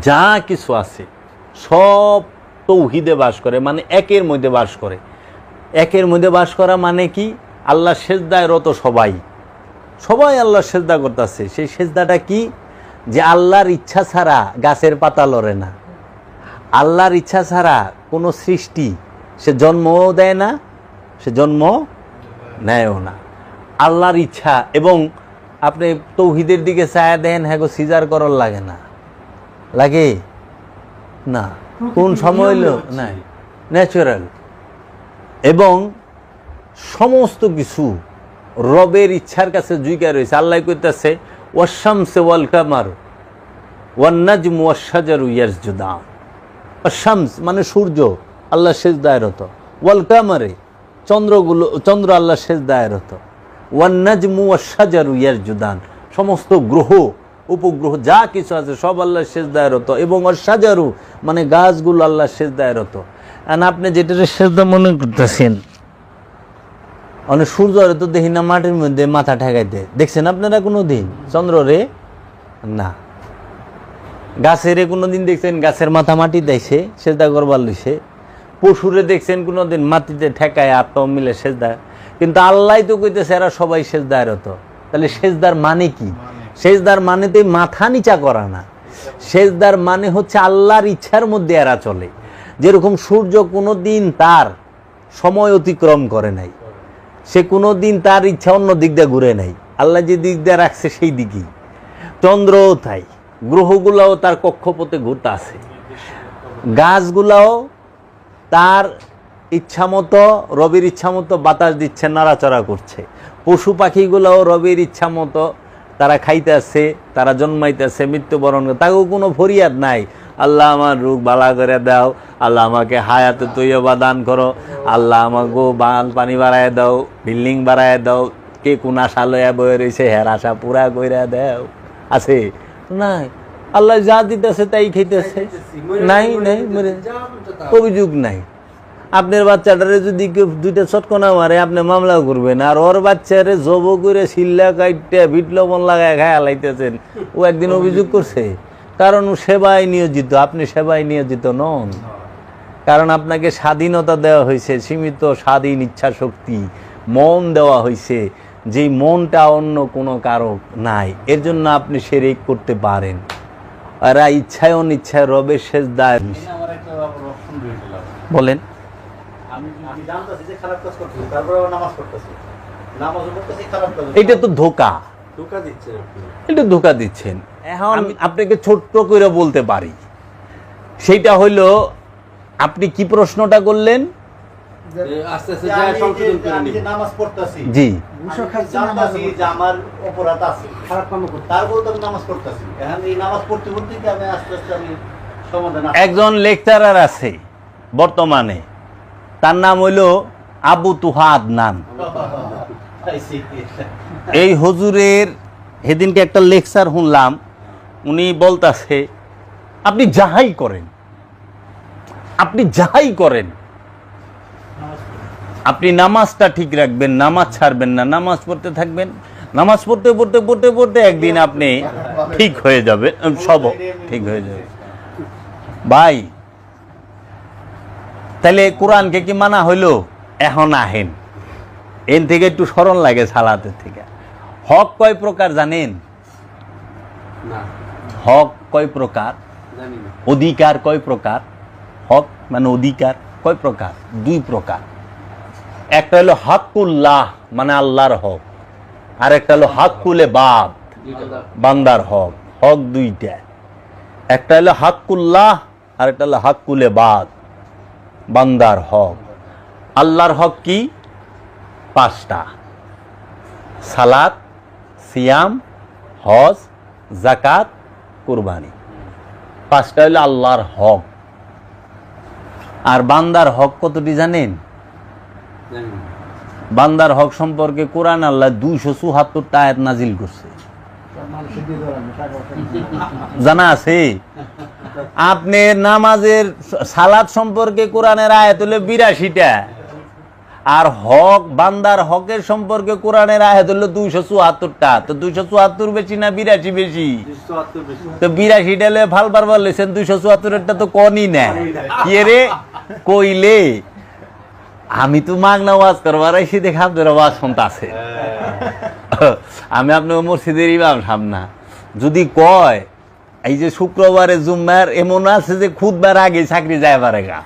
যা কিছু আছে সব তৌহিদে বাস করে, মানে একের মধ্যে বাস করে। একের মধ্যে বাস করা মানে কি? আল্লাহ সেজদায় রত সবাই, সবাই আল্লাহ সেজদা করতেছে। সেই সেজদাটা কি? যে আল্লাহর ইচ্ছা ছাড়া গাছের পাতা লড়ে না, আল্লাহর ইচ্ছা ছাড়া কোনো সৃষ্টি সে জন্মও দেয় না, সে জন্ম নেয়ও না, আল্লাহর ইচ্ছা। এবং আপনি তৌহিদের দিকে চায়া দেন, হ্যাঁ গো সিজার করার লাগে না, লাগে না, কোন সময় হইল নাই, ন্যাচারাল। এবং সমস্ত কিছু রবের ইচ্ছার কাছে জুইকা রয়েছে। আল্লাহ কইতাছে ওয়াশ-শামসু ওয়াল কামার ওয়ান নাজমু ওয়াশ-শাজারু ইয়াসজুদান। ওয়াশ-শামস মানে সূর্য আল্লাহ সেজদায় রত, ওয়াল কামারে চন্দ্রগুলো, চন্দ্র আল্লাহ সেজদায় রত, ওয়ান নাজমু ওয়াশ-শাজারু ইয়াসজুদান সমস্ত গ্রহ উপগ্রহ যা কিছু আছে সব আল্লাহ সেজদায় রত। এবং ওয়াশ-শাজারু মানে গাছগুলো আল্লাহ সেজদায় রত। আর আপনি যেটা সেজদা মনে করতেছেন, অনেক সূর্যরে তো দেখি না মাটির মধ্যে মাথা ঠেকাইতে, দেখছেন আপনারা কোনো দিন চন্দ্ররে? না। গাছের কোনো দিন দেখছেন গাছের মাথা মাটি দেয়ছে সেজদা করবার লইছে? পশুরে দেখছেন কোনো দিন মাটিতে ঠেকায় আত্ম মিলে সেজদা? কিন্তু আল্লাহ তো কইতেছে এরা সবাই সেজদায় রত। তাহলে সেজদার মানে কি? সেজদার মানে তো মাথা নিচা করা না, সেজদার মানে হচ্ছে আল্লাহর ইচ্ছার মধ্যে এরা চলে। যেরকম সূর্য কোনো দিন তার সময় অতিক্রম করে নাই, সে কোনো দিন তার ইচ্ছা অন্য দিক দিয়ে ঘুরে নাই, আল্লাহ যে দিক দিয়ে রাখছে সেই দিকেই। চন্দ্রও তাই, গ্রহগুলাও তার কক্ষপথে ঘুরতে আছে, গাছগুলাও তার ইচ্ছা মতো, রবির ইচ্ছা মতো বাতাস দিচ্ছে, নাড়াচড়া করছে। পশু পাখিগুলাও রবির ইচ্ছা মতো তারা খাইতেছে, তারা জন্মাইতেছে, মৃত্যুবরণ করে, তাকেও কোনো ফরিয়াদ নাই, আল্লাহ আমার রোগ বালা করে দাও, আল্লাহ আমাকে হায়াতে তৈয়বা দান করো, আল্লাহ আমাকে পানি বাড়ায় দাও, বিল্ডিং বাড়ায় দাও, কে কোন আশা লইয়া বয়ে রয়েছে হের আশা পুরা কইরা দাও, আছে নাই? আল্লাহ যা দিতেছে তাই খাইতেছে, নাই নাই মরে অভিযোগ নাই। আপনার বাচ্চাটারে যদি কেউ দুইটা চটকনা মারে আপনি মামলাও করবেন, আর ওর বাচ্চারে জব করে শিল্লা কাইটে বিট লবণ লাগায় খায়া লাইতেছেন, ও একদিন অভিযোগ করছে? কারণ ও সেবায় নিয়োজিত, আপনি সেবায় নিয়োজিত নন। কারণ আপনাকে স্বাধীনতা দেওয়া হয়েছে, সীমিত স্বাধীন ইচ্ছা শক্তি, মন দেওয়া হয়েছে, যেই মনটা অন্য কোনো কারক নাই। এর জন্য আপনি শিরক করতে পারেন। এরা ইচ্ছায় অনিচ্ছায় রবের সেজদায়। আমার একটা অপশন রয়েছিল, বলেন। আমি জানতাছি যে খারাপ কাজ করতেছি, তারপরে আবার নামাজ পড়তেছি, নামাজও পড়তেছি, খারাপ কাজ। এটা তো ধোঁকা, ধোঁকা দিচ্ছেন আপনি। এটা ধোঁকা দিচ্ছেন। এখন আমি আপনাকে ছোট্ট করে বলতে পারি, সেইটা হইল আপনি কি প্রশ্নটা করলেন? আস্তে আস্তে যা সংশোধন করে আমি যে নিব। নামাজ পড়তেছি, জি, জানতাছি যে আমার অপরাধ আছে, খারাপ কাম করতে, তারপরে তো আমি নামাজ পড়তেছি। এখন এই নামাজ পড়তে পড়তে কি আমি আস্তে আস্তে আমি সমাধান একজন লেকচারার আছে বর্তমানে, তার নাম হইল আবু তুহা আদনান। এই হুজুরের সেদিনকে একটা লেকচার শুনলাম, উনি বলতাছে আপনি যাহাই করেন, আপনি যাহাই করেন, আপনি নামাজটা ঠিক রাখবেন, নামাজ ছাড়বেন না, নামাজ পড়তে থাকবেন, নামাজ পড়তে পড়তে পড়তে পড়তে একদিন আপনি ঠিক হয়ে যাবে, সব ঠিক হয়ে যাবে। ভাই, তাহলে কোরআনকে কি মানা হইলো? এখন আহেন, এন থেকে একটু স্মরণ লাগে সালাতের থেকে। হক কয় প্রকার জানেন? না, হক কয় প্রকার, জানি না। অধিকার কয় প্রকার? হক মানে অধিকার কয় প্রকার? 2 প্রকার। একটা হলো হাক্কুল্লাহ মানে আল্লাহর হক, আর একটা হলো হাক্কুল ইবাদ বান্দার হক। হক 2টা, একটা হলো হাক্কুল্লাহ আর একটা হলো হাক্কুল ইবাদ বান্দার হক। আল্লাহর হক কি? 5টা: সালাত, সিয়াম, হজ, যাকাত, কুরবানি। 5টা হলো আল্লাহর হক। আর বান্দার হক কতটি জানেন? জানি না। বান্দার হক সম্পর্কে কোরআন আল্লাহ 274টা আয়াত নাজিল করছে। জানা আছে? আপনি নামাজের সালাত সম্পর্কে কোরআনের আয়াত হলো 82টা, আর হক বান্দার হকের সম্পর্কে কোরআনের আয়াত হলো 274টা। তো 274 বেশি না 82 বেশি? 274 বেশি। তো 82টা হলে ফালবার বলেছেন, 274টা তো কনই না। কি রে কইলে আমি তো মাগনা ওয়াজ করবার এসে দেখে আপনার ওয়াজ শুনতে আছে। আমি আপনার মসজিদের ইমাম সামনা যদি কয় এই যে শুক্রবারে জুম্মার এমন আছে যে খুদবার আগে চাকরি যায় পারে গা,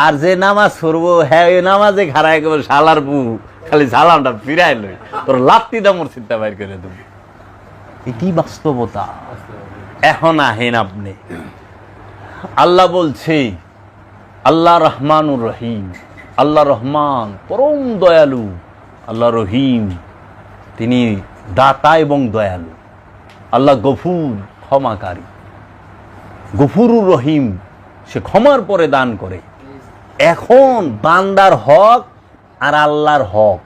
আর যে নামাজ পড়বো হ্যাঁ ওই নামাজে খারাই করবো শালার বু খালি সালামটা ফিরাই লই তোর লাত্তিটা মসজিদটা বাইর করে দেব। এটি বাস্তবতা। এখন আহেন আপনি, আল্লাহ বলছে আল্লাহ রহমানুর রহিম, আল্লাহ রহমান পরম দয়ালু, আল্লাহ রহিম তিনি দাতা এবং দয়ালু, আল্লাহ গফুর ক্ষমাকারী, গফুরুর রহিম সে ক্ষমার পরে দান করে। এখন বান্দার হক আর আল্লাহর হক,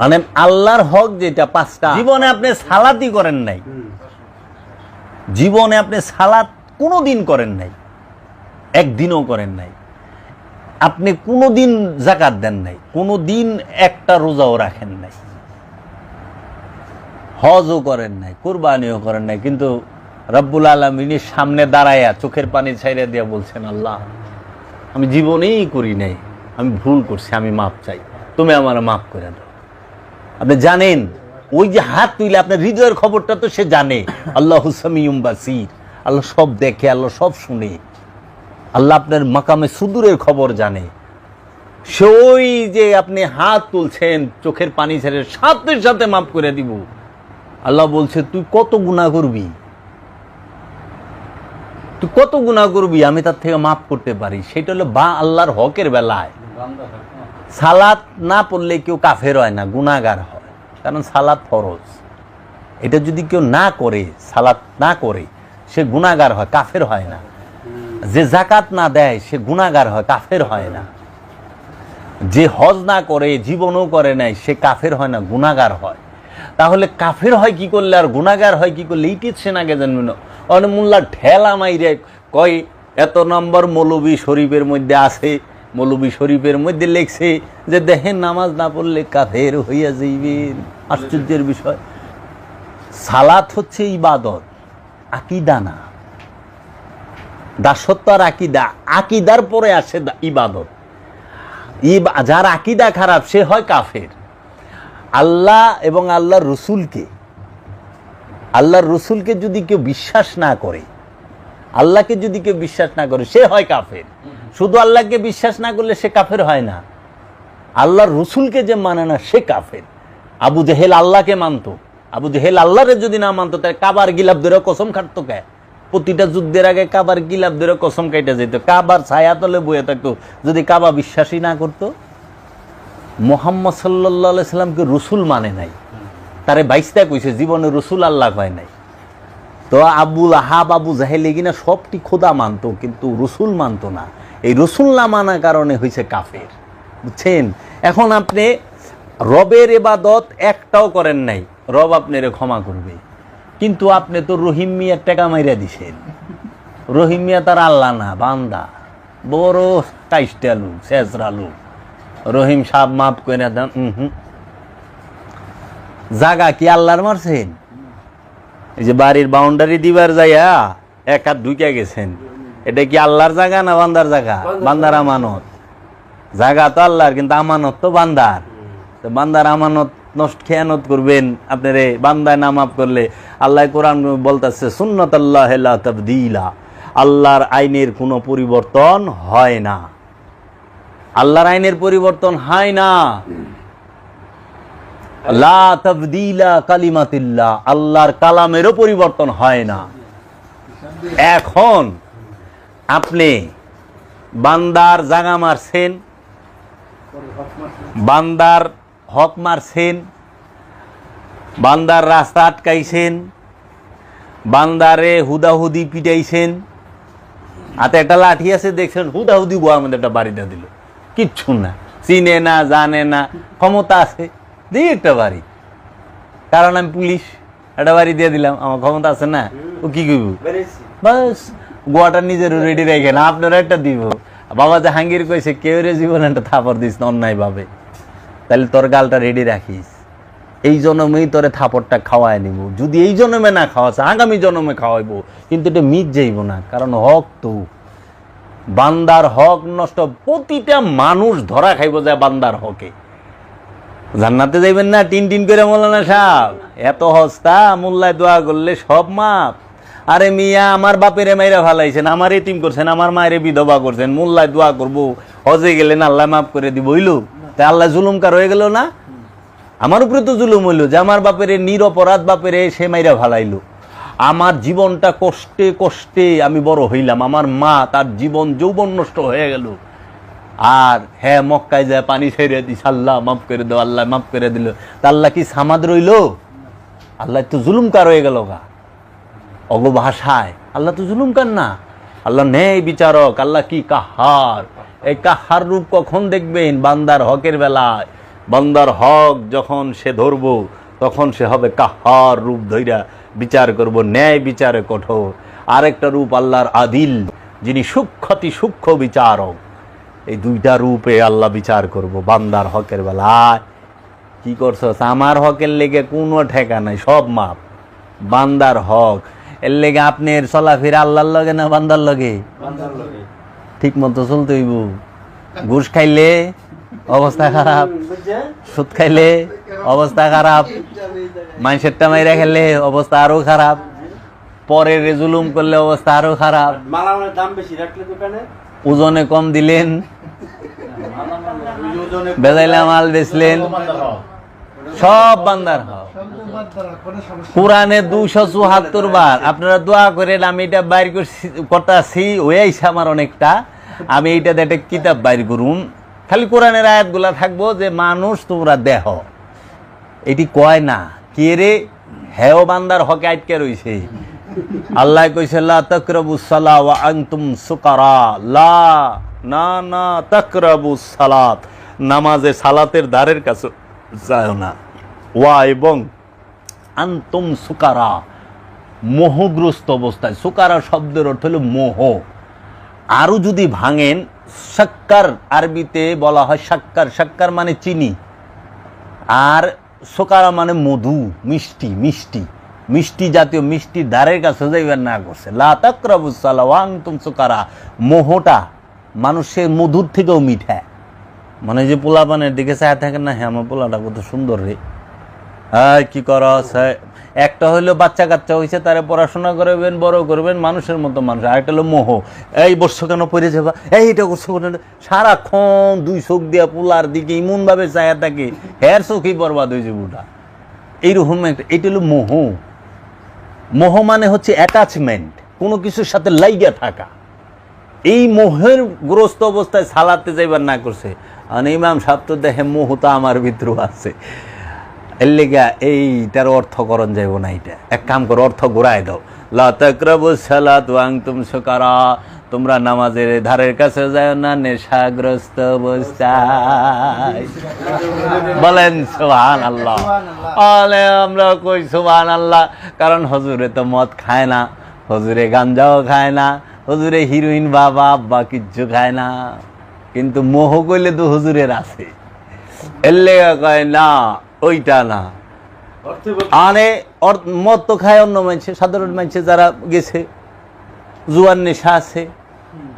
মানে আল্লাহর হক যেটা 5টা। জীবনে আপনি সালাতই করেন নাই, জীবনে আপনি সালাত কোনোদিন করেন নাই, একদিনও করেন নাই। আপনি কোনোদিন যাকাত দেন নাই, কোনোদিন একটা রোজাও রাখেন নাই, হজও করেন নাই, কুরবানিও করেন নাই, কিন্তু রব্বুল আলামিনের সামনে দাঁড়ায়া চোখের পানি ছাইড়া দিয়া বলছেন আল্লাহ আমি জীবনেই করি নাই, আমি ভুল করছি, আমি মাপ চাই, তুমি আমার মাফ করে দাও। আপনি জানেন ওই যে হাত তুইলে আপনার হৃদয়ের খবরটা তো সে জানে। আল্লাহ সামিউম বাসির, আল্লাহ সব দেখে, আল্লাহ সব শুনে, আল্লাহ আপনার মাকামে সুদূরের খবর জানে। সে ওই যে আপনি হাত তুলছেন চোখের পানি ছেড়ে সাথে সাথে মাফ করে দিব। আল্লাহ বলছে তুই কত গুনাহ করবি, তুই কত গুনাহ করবি, আমি তার থেকে মাফ করতে পারি। সেটা হলো বা আল্লাহর হকের বেলায়। সালাত না পড়লে কেউ কাফের হয় না, গুনাহগার হয়, কারণ সালাত ফরজ। এটা যদি কেউ না করে, সালাত না করে, সে গুনাহগার হয়, কাফের হয় না। যে যাকাত না দেয় সে গুনাহগার হয়, কাফের হয় না। যে হজ না করে, জীবনও করে নাই, সে কাফের হয় না, গুনাহগার হয়। তাহলে কাফের হয় কি করলে আর গুনাহগার হয় কি করলে এইটি সে নাগে জানবে না। অনেক মোল্লা ঠেলা মাইরে কয় এত নম্বর মৌলবী শরীফের মধ্যে আছে, মৌলবী শরীফের মধ্যে লেখছে যে দেখেন নামাজ না পড়লে কাফের হইয়া যাইবেন। আশ্চর্যের বিষয়, সালাত হচ্ছে ইবাদত, আকীদা না। দাসত্ব আর আকীদা, আকীদার পরে আসে ইবাদত। যার আকীদা খারাপ সে হয় কাফের। আল্লাহ এবং আল্লাহর রসুলকে যদি কেউ বিশ্বাস না করে, আল্লাহকে যদি কেউ বিশ্বাস না করে, সে হয় কাফের। শুধু আল্লাহকে বিশ্বাস না করলে সে কাফের হয় না, আল্লাহর রসুলকে যে মানে না সে কাফের। আবু জেহেল আল্লাহকে মানত, আবু জেহেল আল্লাহরে যদি না মানত তাই কাবার গিলাপ ধরে কসম খাটতো কে? প্রতিটা যুদ্ধের আগে কাবার গিলাপ ধরে কসম কেটে যেত, কাবার ছায়া তলে বয়ে থাকতো যদি কাবা বিশ্বাসই না করতো। মুহাম্মদ সাল্লাল্লাহু আলাইহি সাল্লামকে রসুল মানে নাই, তারে বাইশটা কইছে জীবনে রসুল আল্লাহ হয় নাই। তো আবুল আহাব আবু জাহেল এগিনা সবটি খোদা মানতো কিন্তু রসুল মানতো না। এই রসুল না মানার কারণে হয়েছে কাফের, বুঝছেন? এখন আপনি রবের ইবাদত একটাও করেন নাই, রব আপনারে ক্ষমা করবে, কিন্তু আপনি তো রহিম মিয়ার টাকা মাইরা দিছেন। রহিম মিয়া তার আল্লাহ না, বান্দা, বড় টাইস্টা লোক, শেষরা লোক। রহিম সাহেব মাফ করে দেন। জাগা কি আল্লাহর মারছেন? এই যে বাড়ির বাউন্ডারি দিবার যাইয়া এক হাত ঢুকে গেছেন, এটা কি আল্লাহর জায়গা না বান্দার জায়গা? বান্দার আমানত। জায়গা তো আল্লাহর, কিন্তু আমানত তো বান্দার। তো বান্দার আমানত নষ্ট খেয়ানত করবেন আপনারে বান্দায় না মাফ করলে। আল্লাহ কোরআন বলতেছে সুন্নাতাল্লাহি লা তাবদীলা, আল্লাহর আইনের কোনো পরিবর্তন হয় না, আল্লাহর আইনের পরিবর্তন হয় না। লা তাবদীলা কালিমাতিল্লাহ, আল্লাহর কালামেরও পরিবর্তন হয় না। এখন আপনি বান্দার জাগা মারছেন, বান্দার হক মারছেন, বান্দার রাস্তা আটকাইছেন, বান্দারে হুদাহুদি পিটাইছেন, হাতে একটা লাঠি আছে দেখছেন হুদাহুদি গোয়ার মধ্যে একটা বাড়িটা দিল, কিচ্ছু না, চিনে না জানে না, ক্ষমতা আছে দিই একটা বাড়ি, কারণ আমি পুলিশ, একটা বাড়ি দিয়ে দিলাম, আমার ক্ষমতা আছে না, ও কি করব, বাস গোয়াটা নিজের রেডি রেখে না, আপনারা একটা দিব। বাবা জাহাঙ্গীর কইছে কেউ রে জীবন একটা থাপড় দিস না অন্যায় ভাবে, তাহলে তোর গালটা রেডি রাখিস, এই জন্মেই তোরে থাপড়টা খাওয়াই নিব, যদি এই জন্মে না খাওয়াছে আগামী জন্মে খাওয়াইবো, কিন্তু এটা মিট যাইব না, কারণ হক তো বান্দার হক নষ্ট, প্রতিটা মানুষ ধরা খাইব যায় বান্দার হকে। জান্নাতে যাইবেন না টিন টিন করে মৌলানা সাহেব, এত হস্তা মোল্লায় দোয়া করলে সব মাপ। আরে মিয়া আমার বাপেরে মাইরা ফালাইছেন, আমার এতিম করছেন, আমার মায়েরে বিধবা করছেন, মোল্লায় দোয়া করবো, হজে গেলেন আল্লাহ মাফ করে দিব, হইল তা আল্লাহ জুলুমকার হয়ে গেল না? আমার উপরে তো জুলুম হইল যে আমার বাপেরে নিরপরাধ বাপেরে সে মাইরা ফালাইলো, আমার জীবনটা কষ্টে কষ্টে আমি বড় হইলাম, আমার মা তার জীবন যৌবন নষ্ট হয়ে গেল, আর হ্যাঁ মক্কায় যায় পানি ছেড়ে দিস, আল্লাহ মাফ করে দেও, আল্লাহ মাফ করে দিল, তা আল্লাহ কি সামাদ রইল? আল্লাহ তো জুলুমকার হয়ে গেল গা, অগ ভাষায় আল্লাহ তো জুলুমকার না, আল্লাহ ন্যায় বিচারক, আল্লাহ কি কাহার। এই কাহার রূপ কখন দেখবেন? বান্দার হকের বেলায়, বান্দার হক যখন সে ধরবো তখন সে হবে কাহার রূপ ধইরা বিচার করব, ন্যায় বিচারে কঠোর। আরেকটা রূপ আল্লাহর আদিল, যিনি সূক্ষ্মতি সূক্ষ্ম বিচারক, এই দুইটা রূপে আল্লাহ বিচার করব বান্দার হকের বেলায়। কি করছস? আমার হকের লেগে কোনো ঠেকা নাই, সব মাপ, বান্দার হক এর লেগে আপনার চলাফেরা আল্লাহর লগে না বান্দার লগে? ঠিক মতো চলতে হইব। ঘুষ খাইলে অবস্থা খারাপ, সুদ খাইলে অবস্থা খারাপ, মাইসেরটা মাইরা খেলে অবস্থা আরো খারাপ, পরের জুলুম করলে অবস্থা আরো খারাপ, দাম বেশি রাখলে দোকানে, ওজনে কম দিলেন, বেজাইলা মাল বেচলেন, সব বান্দার হক। কোরআনে 274 বার আপনারা দোয়া করেন, আমি এটা বাইর করতেছি, হয়েছে আমার অনেকটা, আমি এইটাতে একটা কিতাব বাইর করুন, খালি কোরআনের আয়াতগুলা থাকবো যে মানুষ তোমরা দেহ, এটি কয় না কে রে, হেও বান্দার হকে আটকে রইছে। আল্লাহ কইছে লা তাকরাবুস সালাহ ওয়া আনতুম সুকারা, লা না না তাকরাবুস সালাত, নামাজে সালাতের দ্বারের কাছে যায় না, ওয়া এবং আনতুম সুকারা, মোহগ্রস্ত অবস্থায়। সুকারা শব্দের অর্থ হলো মোহ। আরও যদি ভাঙেন, শাক্কার আরবিতে বলা হয় শাক্কার, শাক্কার মানে চিনি, আর সুকারা মানে মধু, মিষ্টি, মিষ্টি মিষ্টি জাতীয় মিষ্টির ধারের কাছে যাইবার না করছে। লা তাকরাবুস সালাহ ওয়া আনতুম সুকারা, মোহটা মানুষের মধুর থেকেও মিঠা। মানে যে পোলাপানের দিকে চায় থাকেন না, হ্যাঁ আমার পোলাটা কত সুন্দর রে, হ্যাঁ কি করস, একটা হইলো বাচ্চা কাচ্চা হয়েছে, তারা পড়াশোনা করবেন, বড় করবেন, মানুষের মতো মানুষ। আরেকটা হলো মোহ, এই বর্ষ কেন পড়ে যাবা, এইটা করছো, সারাক্ষণ দুই চোখ দিয়া পোলার দিকে এমনভাবে চায়া থাকে, হের চোখই বরবাদ হয়ে যাবে ওটা, এইরকম একটা। এটা হলো মোহ। মোহ মানে হচ্ছে অ্যাটাচমেন্ট, কোনো কিছুর সাথে লাইগা থাকা। এই মোহের গ্রস্ত অবস্থায় সালাতে যাইবার না করছে, আর ইমাম সাহেব তো দেখে মোহটা আমার ভিতরে আছে, এর লেগা এইটার অর্থকরণ যাইব না। এটা এক কাম করো, অর্থ ঘুরাই দাও, লা তাকরাবুস সালাত ওয়া আনতুম সুকারা, তোমরা নামাজের ধারের কাছে যায় না নেশাগ্রস্ত অবস্থায়। বলেন সুবহানাল্লাহ। আলে আমরা কই সুবহানাল্লাহ, কারণ হুজুরে তো মদ খায় না, হুজুরে গাঞ্জাও খায় না, হুজুরে হিরোইন বাবা আব্বা কিচ্ছু খায় না, কিন্তু মোহ কইলে তো হুজুরের আছে। এর লেগা কয় না ওইটা না, আরে মদ তো খায় অন্য মানুষে, সাধারণ মানুষে যারা গেছে, জুয়ার নেশা আছে,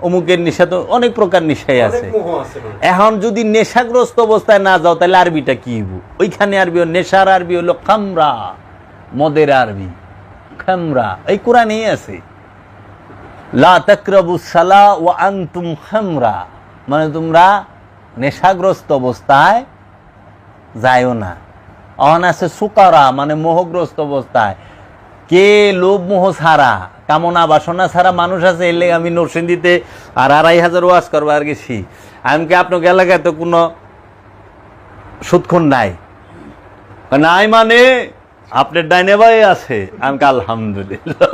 অমুকের নেশা তো অনেক প্রকার নেশাই আছে। অনেক মোহ আছে মানে। এখন যদি নেশাগ্রস্ত অবস্থায় না যাও তাহলে আরবিটা কি হইব? ওইখানে আরবি নেশার আরবি হলো খামরা, মদের আরবি খামরা। এই কোরআনেই আছে লা তাকরাবুস সালা ওয়া আনতুম খামরা, মানে তোমরা নেশাগ্রস্ত অবস্থায় যায়ও না। অন আছে সুকারা, মানে মোহগ্রস্ত অবস্থায়। কে লোভ মোহ ছাড়া, কামনা বাসনা ছাড়া মানুষ আছে। এলে আমি নরসিংদীতে আর 2500 ওয়াজ করবার গেছি। আমি কি আপনাকে এলাকায় তো কোনো সুদক্ষণ নাই? নাই মানে আপনার ডাইনে ভাই আছে। আমি আলহামদুলিল্লাহ।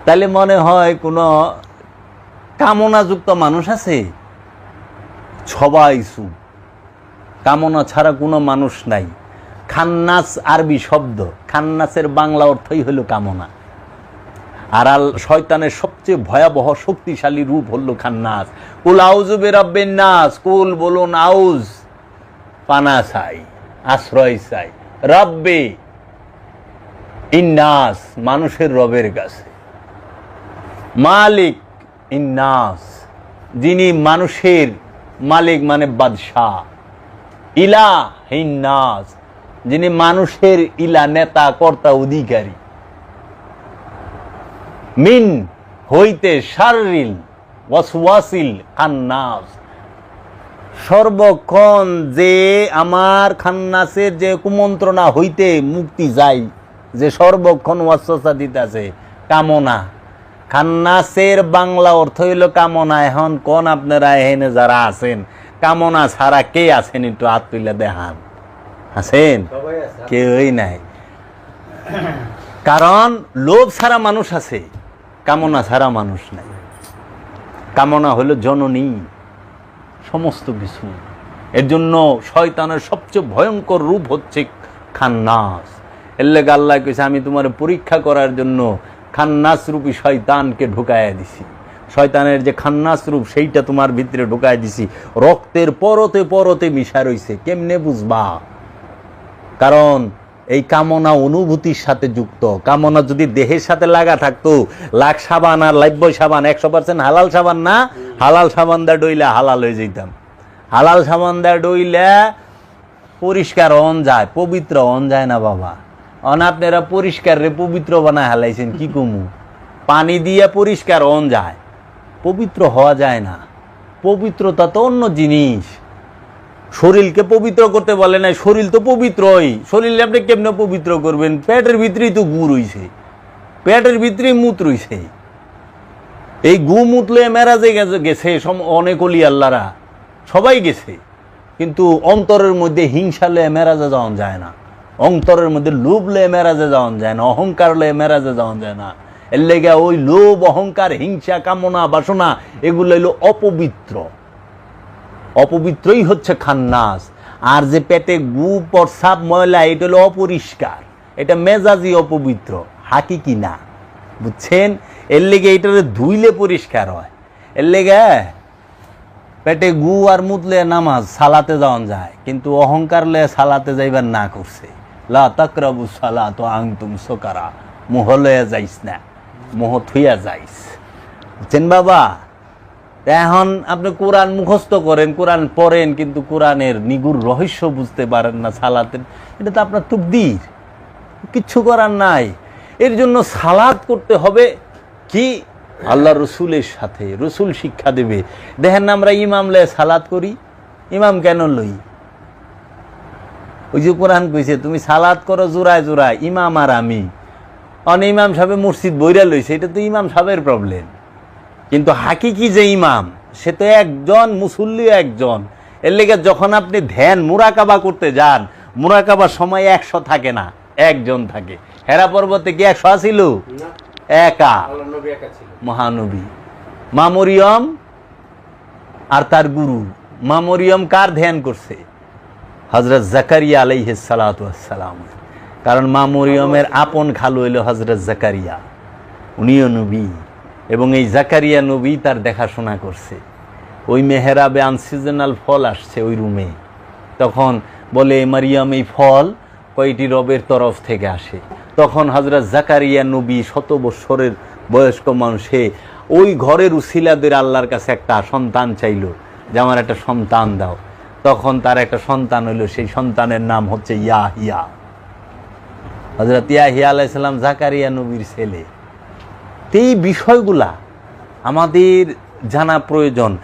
তাহলে মনে হয় কোনো কামনাযুক্ত মানুষ আছে? সবাই চুপ, কামনা ছাড়া কোনো মানুষ নাই। খান্নাস আরবি শব্দ, খান্নাসের বাংলা অর্থই হলো কামনা। আর শয়তানের সবচেয়ে ভয়াবহ শক্তিশালী রূপ হলো খান্নাস। কুল আউযু বিরাব্বিন নাস, কুল বলুন আউজ, পানা চাই, আশ্রয় চাই। রব্বে ইন্নাস, মানুষের রবের কাছে। মালিক ইন্নাস, যিনি মানুষের মালিক মানে বাদশাহ। ইলা হিন্নাস, যিনি মানুষের ইলা, নেতা কর্তা অধিকারী। মিন হইতে শাররিল ওয়াসওয়াসিল খান্নাস, সর্বক্ষণ যে আমার খান্নাসের যে কুমন্ত্রণা হইতে মুক্তি যাই, যে সর্বক্ষণ ওয়াসওয়াসা দিতেছে কামনা। খান্নাসের বাংলা অর্থ হইল কামনা। এখন কোন আপনারা এখানে যারা আছেন কামনা ছাড়া কে আছেন? একটু হাত তুলে দেখান। আছেন? সবাই আছে। কেউই নাই। কারণ লোভ ছাড়া মানুষ আছে, কামনা ছাড়া মানুষ নাই। কামনা হলো জননী সমস্ত কিছু। এর জন্য শয়তানের সবচেয়ে ভয়ঙ্কর রূপ হচ্ছে খান্নাস। এর লেগে আল্লাহ কইছে আমি তোমার পরীক্ষা করার জন্য খান্নাস রূপী শয়তানকে ঢুকাইয়া দিছি। শয়তানের যে খান্নাস রূপ সেইটা তোমার ভিতরে ঢুকাই দিছি। রক্তের পরতে পরতে মিশা রইছে, কেমনে বুঝবা? কারণ এই কামনা অনুভূতির সাথে যুক্ত। কামনা যদি দেহের সাথে লাগা থাকতো, লাখ সাবান আর লাইব্বই সাবান 100% হালাল সাবান না, হালাল সাবান দা ডইলা হালাল হয়ে যেতাম। হালাল সাবান দা ডইলা পরিষ্কার হন যায়, পবিত্র হন যায় না বাবা। অন আপনারা পরিষ্কার রে পবিত্র বানায় হালাইছেন, কি কমু? পানি দিয়ে পরিষ্কার হন যায়, পবিত্র হওয়া যায় না। পবিত্রতা তো অন্য জিনিস। শরীরকে পবিত্র করতে বলে না, শরীর তো পবিত্রই। শরীরে আপনি কেমনে পবিত্র করবেন? পেটের ভিতরেই তো গু রইছে, পেটের ভিতরেই মুত রইছে। এই গু মুতলে মেরাজে গেছে অনেক অলি আল্লাহরা, সবাই গেছে। কিন্তু অন্তরের মধ্যে হিংসা লয়ে মেরাজে যাওয়া যায় না, অন্তরের মধ্যে লোভ লয়ে মেরাজে যাওয়া যায় না, অহংকার লয়ে মেরাজে যাওয়া যায় না। এর লেগে ওই লোভ, অহংকার, হিংসা, কামনা, বাসনা এগুলো হইল অপবিত্র। অপবিত্রই হচ্ছে খান্নাস। আর যে পেটে গু প্রসাব ময়লা, এটা হলো অপরিষ্কার, এটা মেজাজি অপবিত্র, হাকিকি না। বুঝছেন? এর লেগে এটারে ধুইলে পরিষ্কার হয়। এর লেগে পেটে গু আর মুতলে নামাজ সালাতে যাওয়া যায়, কিন্তু অহংকার লয়ে সালাতে যাইবার না করছে। লা তাকরাবুস সালাত ওয়া আনতুম সুকারা, মোহ লয়ে যাইস না, মোহ থুইয়া যাইস। বুঝছেন বাবা? এখন আপনি কোরআন মুখস্থ করেন, কোরআন পড়েন, কিন্তু কোরআনের নিগুড় রহস্য বুঝতে পারেন না সালাতের। এটা তো আপনার তাকদীর, কিচ্ছু করার নাই। এর জন্য সালাত করতে হবে কি আল্লাহ রসুলের সাথে। রসুল শিক্ষা দেবে। দেখেন না আমরা ইমাম লয়ে সালাত করি, ইমাম কেন লই? ওই যে কোরআন কইছে তুমি সালাত করো জোড়ায় জোড়ায়, ইমাম আর আমি। ইমাম সাহেব মসজিদ বইরা লইছে, এটা তো ইমাম সাহেবের প্রবলেম। কিন্তু হাকিকি যে ইমাম, সে তো একজন, মুসল্লি একজন। এর লেগে যখন আপনি ধ্যান মুরাকাবা করতে যান, মুরাকাবার সময় 100 থাকে না, একজন থাকে। হেরা পর্বতে কি 100 ছিল? একা, আল্লাহর নবী একা ছিল। মহানবী মা মরিয়ম আর তার গুরু। মা মরিয়ম কার ধ্যান করছে? হযরত জাকারিয়া আলাইহিস সালাতু ওয়াস সালাম। কারণ মা মরিয়মের আপন খালু হইল হযরত জাকারিয়া, উনিও নবী। এবং এই জাকারিয়া নবী তার দেখাশোনা করছে। ওই মেহরাবে আনসিজনাল ফল আসছে ওই রুমে, তখন বলে মারিয়াম এই ফল কয়টি রবের তরফ থেকে আসে। তখন হযরত জাকারিয়া নবী 100 বছরের বয়স্ক মানুষে ওই ঘরের উসিলাদের আল্লাহর কাছে একটা সন্তান চাইলো যে আমার একটা সন্তান দাও, তখন তার একটা সন্তান হইল, সেই সন্তানের নাম হচ্ছে ইয়াহিয়া। হযরত ইয়াহিয়া আলাইহিস সালাম জাকারিয়া নবীর ছেলে। এই বিষয়গুলা আমাদের জানা প্রয়োজন।